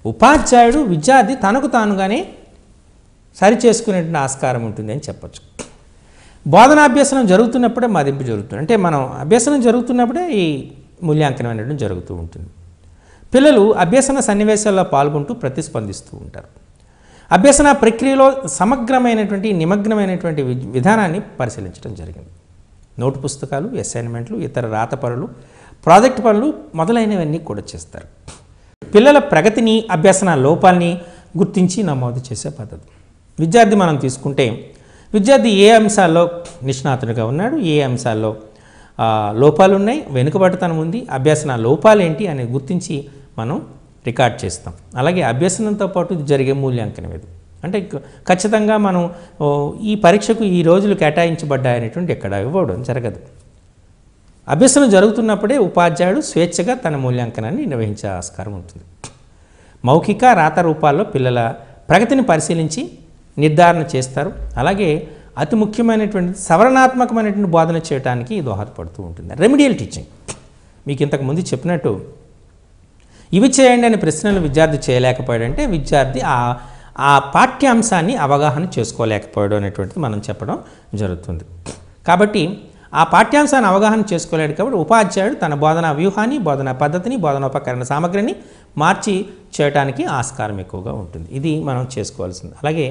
ఉపాధ్యాయుడు విద్యార్థి తనకు తానుగానే సరి చేసుకునేటువంటి ఆస్కారం ఉంటుంది అని చెప్పచ్చు. బోధనాభ్యసనం జరుగుతున్నప్పుడే మదింపు జరుగుతుంది. అంటే మనం అభ్యసనం జరుగుతున్నప్పుడే ఈ మూల్యాంకనం అనేటువంటి జరుగుతూ ఉంటుంది. పిల్లలు అభ్యసన సన్నివేశాల్లో పాల్గొంటూ ప్రతిస్పందిస్తూ ఉంటారు. అభ్యసన ప్రక్రియలో సమగ్రమైనటువంటి, నిమగ్నమైనటువంటి విధానాన్ని పరిశీలించడం జరిగింది. నోటు పుస్తకాలు, అసైన్మెంట్లు, ఇతర రాత పనులు, ప్రాజెక్ట్ పనులు మొదలైనవన్నీ కూడా చేస్తారు. పిల్లల ప్రగతిని, అభ్యసన లోపాలని గుర్తించి నమోదు చేసే పద్ధతి. విద్యార్థి మనం తీసుకుంటే విద్యార్థి ఏ అంశాల్లో నిష్ణాతుడిగా ఉన్నాడు, ఏ అంశాల్లో లోపాలు ఉన్నాయి, వెనుకబడతనం ఉంది, అభ్యసన లోపాలు ఏంటి అనేది గుర్తించి మనం రికార్డ్ చేస్తాం. అలాగే అభ్యసనంతో పాటు జరిగే మూల్యాంకనం ఇది. అంటే ఖచ్చితంగా మనం ఈ పరీక్షకు ఈ రోజులు కేటాయించబడ్డాయనేటువంటి ఎక్కడ ఇవ్వడం జరగదు. అభ్యసనం జరుగుతున్నప్పుడే ఉపాధ్యాయుడు స్వేచ్ఛగా తన మూల్యాంకనాన్ని నిర్వహించే ఆస్కారం ఉంటుంది. మౌఖిక రాత రూపాల్లో పిల్లల ప్రగతిని పరిశీలించి నిర్ధారణ చేస్తారు. అలాగే అతి ముఖ్యమైనటువంటి సవరణాత్మకమైనటువంటి బోధన చేయడానికి దోహదపడుతూ ఉంటుంది. రెమిడియల్ టీచింగ్ మీకు ఇంతకుముందు చెప్పినట్టు ఇవి చేయండి అనే ప్రశ్నలు విద్యార్థి చేయలేకపోయాడంటే విద్యార్థి ఆ పాఠ్యాంశాన్ని అవగాహన చేసుకోలేకపోయాడు అనేటువంటిది మనం చెప్పడం జరుగుతుంది. కాబట్టి ఆ పాఠ్యాంశాన్ని అవగాహన చేసుకోలేడు కాబట్టి ఉపాధ్యాయుడు తన బోధనా వ్యూహాన్ని, బోధనా పద్ధతిని, బోధనోపకరణ సామగ్రిని మార్చి చేయడానికి ఆస్కారం ఎక్కువగా ఉంటుంది. ఇది మనం చేసుకోవాల్సింది. అలాగే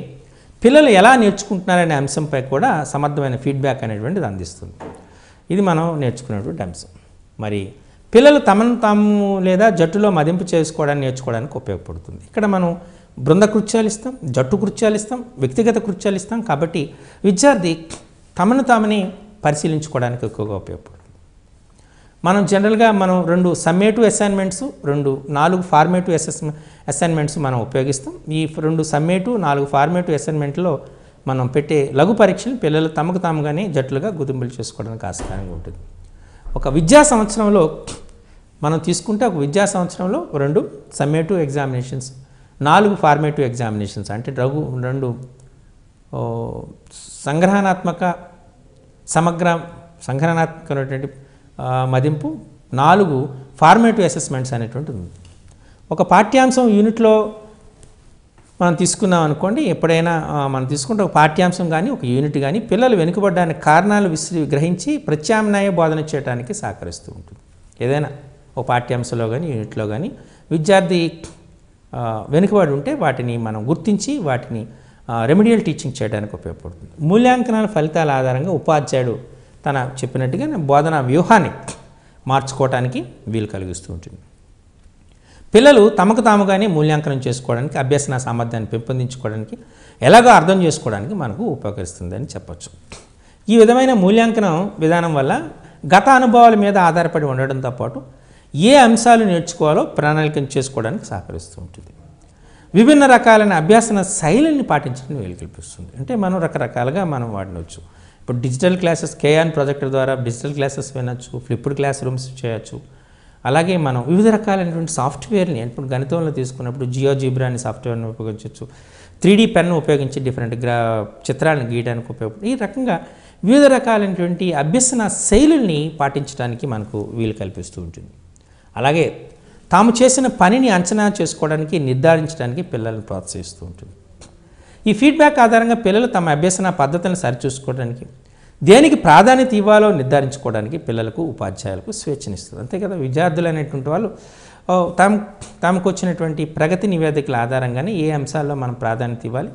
పిల్లలు ఎలా నేర్చుకుంటున్నారనే అంశంపై కూడా సమర్థమైన ఫీడ్బ్యాక్ అనేటువంటిది అందిస్తుంది. ఇది మనం నేర్చుకునేటువంటి అంశం. మరి పిల్లలు తమను తాము లేదా జట్టులో మదింపు చేసుకోవడానికి నేర్చుకోవడానికి ఉపయోగపడుతుంది. ఇక్కడ మనం బృంద కృత్యాలు ఇస్తాం, జట్టు కృత్యాలు ఇస్తాం, వ్యక్తిగత కృత్యాలు ఇస్తాం. కాబట్టి విద్యార్థి తమను తామని పరిశీలించుకోవడానికి ఎక్కువగా ఉపయోగపడుతుంది. మనం జనరల్గా మనం 2 సమ్మేటివ్ అసైన్మెంట్స్, 4 ఫార్మేటివ్ అసైన్మెంట్స్ మనం ఉపయోగిస్తాం. ఈ 2 సమ్మేటివ్, 4 ఫార్మేటివ్ అసైన్మెంట్లో మనం పెట్టే లఘు పరీక్షలు పిల్లలు తమకు తాముగానే జట్లుగా గుర్తింపులు చేసుకోవడానికి ఆస్కారంగా ఉంటుంది. ఒక విద్యా సంవత్సరంలో మనం తీసుకుంటే ఒక విద్యా సంవత్సరంలో 2 సమ్మేటివ్ ఎగ్జామినేషన్స్, 4 ఫార్మేటివ్ ఎగ్జామినేషన్స్ అంటే 2 సంగ్రహణాత్మకమైనటువంటి మదింపు, 4 ఫార్మేటివ్ అసెస్మెంట్స్ అనేటువంటి ఉంది. ఒక పాఠ్యాంశం యూనిట్లో మనం తీసుకున్నాం అనుకోండి, ఎప్పుడైనా మనం తీసుకుంటే ఒక పాఠ్యాంశం కానీ ఒక యూనిట్ కానీ పిల్లలు వెనుకబడడానికి కారణాలు గ్రహించి ప్రత్యామ్నాయ బోధన చేయడానికి సహకరిస్తూ ఉంటుంది. ఏదైనా ఒక పాఠ్యాంశంలో కానీ యూనిట్లో కానీ విద్యార్థి వెనుకబడి ఉంటే వాటిని మనం గుర్తించి వాటిని రెమిడియల్ టీచింగ్ చేయడానికి ఉపయోగపడుతుంది. మూల్యాంకనాల ఫలితాల ఆధారంగా ఉపాధ్యాయుడు తన చెప్పినట్టుగా బోధనా వ్యూహాన్ని మార్చుకోవడానికి వీలు కలిగిస్తూ ఉంటుంది. పిల్లలు తమకు తాముగానే మూల్యాంకనం చేసుకోవడానికి, అభ్యసన సామర్థ్యాన్ని పెంపొందించుకోవడానికి, ఎలాగో అర్థం చేసుకోవడానికి మనకు ఉపకరిస్తుందని చెప్పచ్చు. ఈ విధమైన మూల్యాంకనం విధానం వల్ల గత అనుభవాల మీద ఆధారపడి ఉండడంతో పాటు ఏ అంశాలు నేర్చుకోవాలో ప్రణాళికను చేసుకోవడానికి సహకరిస్తూ ఉంటుంది. విభిన్న రకాలైన అభ్యాసన శైలిని పాటించడానికి వీలు కల్పిస్తుంది. అంటే మనం రకరకాలుగా మనం వాడవచ్చు. ఇప్పుడు డిజిటల్ క్లాసెస్, కేయాన్ ప్రాజెక్టర్ ద్వారా డిజిటల్ క్లాసెస్ వినొచ్చు, ఫ్లిప్డ్ క్లాస్ రూమ్స్ చేయొచ్చు. అలాగే మనం వివిధ రకాలైనటువంటి సాఫ్ట్వేర్ని, ఇప్పుడు గణితంలో తీసుకున్నప్పుడు జియోజిబ్రా అనే సాఫ్ట్వేర్ని ఉపయోగించవచ్చు. 3D పెన్ను ఉపయోగించి డిఫరెంట్ చిత్రాలను గీయడానికి ఉపయోగపడుతుంది. ఈ రకంగా వివిధ రకాలైనటువంటి అభ్యసన శైలుల్ని పాటించడానికి మనకు వీలు కల్పిస్తూ ఉంటుంది. అలాగే తాము చేసిన పనిని అంచనా చేసుకోవడానికి, నిర్ధారించడానికి పిల్లలను ప్రోత్సహిస్తూ ఉంటుంది. ఈ ఫీడ్బ్యాక్ ఆధారంగా పిల్లలు తమ అభ్యసన పద్ధతులను సరిచూసుకోవడానికి, దేనికి ప్రాధాన్యత ఇవ్వాలో నిర్ధారించుకోవడానికి పిల్లలకు, ఉపాధ్యాయులకు స్వేచ్ఛనిస్తుంది. అంతే కదా, విద్యార్థులు అనేటువంటి వాళ్ళు తమకు వచ్చినటువంటి ప్రగతి నివేదికల ఆధారంగానే ఏ అంశాల్లో మనం ప్రాధాన్యత ఇవ్వాలి,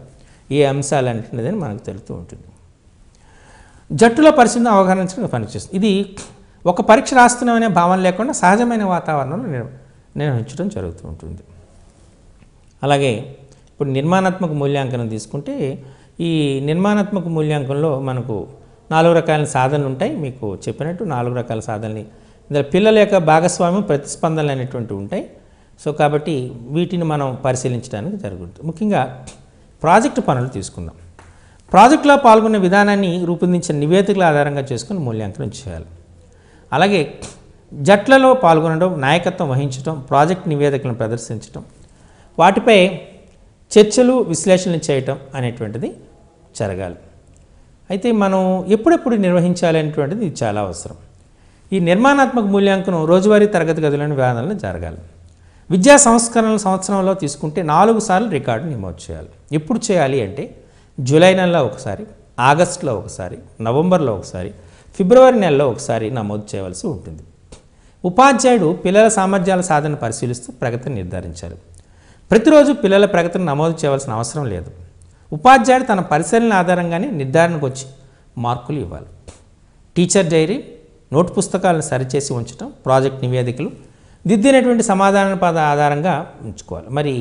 ఏ అంశాలు అనేటువంటిదని మనకు తెలుస్తూ ఉంటుంది. జట్టులో పరిస్థితిని అవగాహించడానికి పనిచేస్తుంది. ఇది ఒక పరీక్ష రాస్తున్నామనే భావన లేకుండా సహజమైన వాతావరణంలో నిర్వహించడం జరుగుతూ ఉంటుంది. అలాగే ఇప్పుడు నిర్మాణాత్మక మూల్యాంకనం తీసుకుంటే, ఈ నిర్మాణాత్మక మూల్యాంకనంలో మనకు 4 రకాల సాధనలు ఉంటాయి. మీకు చెప్పినట్టు 4 రకాల సాధనలు, ఇందులో పిల్లల యొక్క భాగస్వామ్యం, ప్రతిస్పందనలు అనేటువంటివి ఉంటాయి. సో కాబట్టి వీటిని మనం పరిశీలించడానికి జరుగుతుంది. ముఖ్యంగా ప్రాజెక్టు పనులు తీసుకుందాం. ప్రాజెక్టులో పాల్గొన్న విధానాన్ని రూపొందించిన నివేదికల ఆధారంగా చేసుకుని మూల్యాంకనం చేయాలి. అలాగే జట్లలో పాల్గొనడం, నాయకత్వం వహించడం, ప్రాజెక్ట్ నివేదికలను ప్రదర్శించడం, వాటిపై చర్చలు, విశ్లేషణలు చేయటం అనేటువంటిది జరగాలి. అయితే మనం ఎప్పుడెప్పుడు నిర్వహించాలి అనేటువంటిది ఇది చాలా అవసరం. ఈ నిర్మాణాత్మక మూల్యాంకనం రోజువారీ తరగతి గదులను విధానాలను జరగాలి. విద్యా సంస్కరణల సంవత్సరంలో తీసుకుంటే 4 సార్లు రికార్డు నమోదు చేయాలి. ఎప్పుడు చేయాలి అంటే జూలై నెలలో ఒకసారి, ఆగస్టులో ఒకసారి, నవంబర్లో ఒకసారి, ఫిబ్రవరి నెలలో ఒకసారి నమోదు చేయవలసి ఉంటుంది. ఉపాధ్యాయుడు పిల్లల సామర్థ్యాల సాధన పరిశీలిస్తూ ప్రగతిని నిర్ధారించాలి. ప్రతిరోజు పిల్లల ప్రగతిని నమోదు చేయవలసిన అవసరం లేదు. ఉపాధ్యాయుడు తన పరిశీలన ఆధారంగానే నిర్ధారణకు వచ్చి మార్కులు ఇవ్వాలి. టీచర్ డైరీ, నోట్ పుస్తకాలను సరిచేసి ఉంచడం, ప్రాజెక్ట్ నివేదికలు, దిద్దినటువంటి సమాధాన పద ఆధారంగా ఉంచుకోవాలి. మరి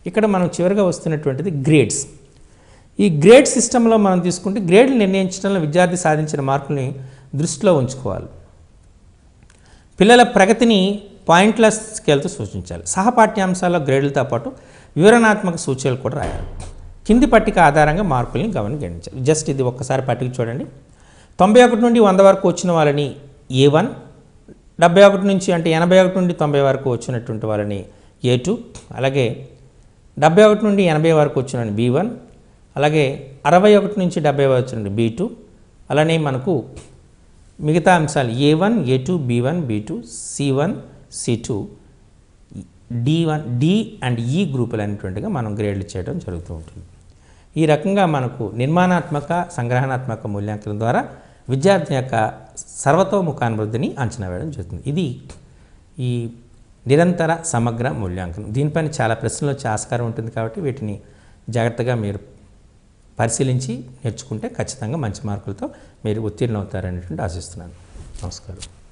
ఇక్కడ మనం చివరిగా వస్తున్నటువంటిది గ్రేడ్స్. ఈ గ్రేడ్ సిస్టంలో మనం తీసుకుంటే గ్రేడ్లు నిర్ణయించడంలో విద్యార్థి సాధించిన మార్కుల్ని దృష్టిలో ఉంచుకోవాలి. పిల్లల ప్రగతిని పాయింట్ల స్కేల్తో సూచించాలి. సహపాఠ్యాంశాల్లో గ్రేడ్లతో పాటు వివరణాత్మక సూచనలు కూడా రాయాలి. కింది పట్టిక ఆధారంగా మార్కుల్ని గమనించాలి. జస్ట్ ఇది ఒక్కసారి పట్టిక చూడండి. 91 నుండి 100 వరకు వచ్చిన వాళ్ళని A1, 71 నుంచి అంటే 81 నుండి 90 వరకు వచ్చినటువంటి వాళ్ళని A2, అలాగే 71 నుండి 80 వరకు వచ్చిన B1, అలాగే 61 నుంచి 70 వరకు వచ్చిన B2, అలానే మనకు మిగతా అంశాలు A1, A2, B1, B2, C1, C2, D1, D and E గ్రూపులు అనేటువంటిగా మనం గ్రేడ్లు చేయడం జరుగుతూ ఉంటుంది. ఈ రకంగా మనకు నిర్మాణాత్మక సంగ్రహణాత్మక మూల్యాంకనం ద్వారా విద్యార్థి యొక్క సర్వతోముఖాభివృద్ధిని అంచనా వేయడం జరుగుతుంది. ఇది ఈ నిరంతర సమగ్ర మూల్యాంకనం. దీనిపైన చాలా ప్రశ్నలు వచ్చే ఆస్కారం ఉంటుంది కాబట్టి వీటిని జాగ్రత్తగా మీరు పరిశీలించి నేర్చుకుంటే ఖచ్చితంగా మంచి మార్కులతో మీరు ఉత్తీర్ణం అవుతారనేటువంటి ఆశిస్తున్నాను. నమస్కారం.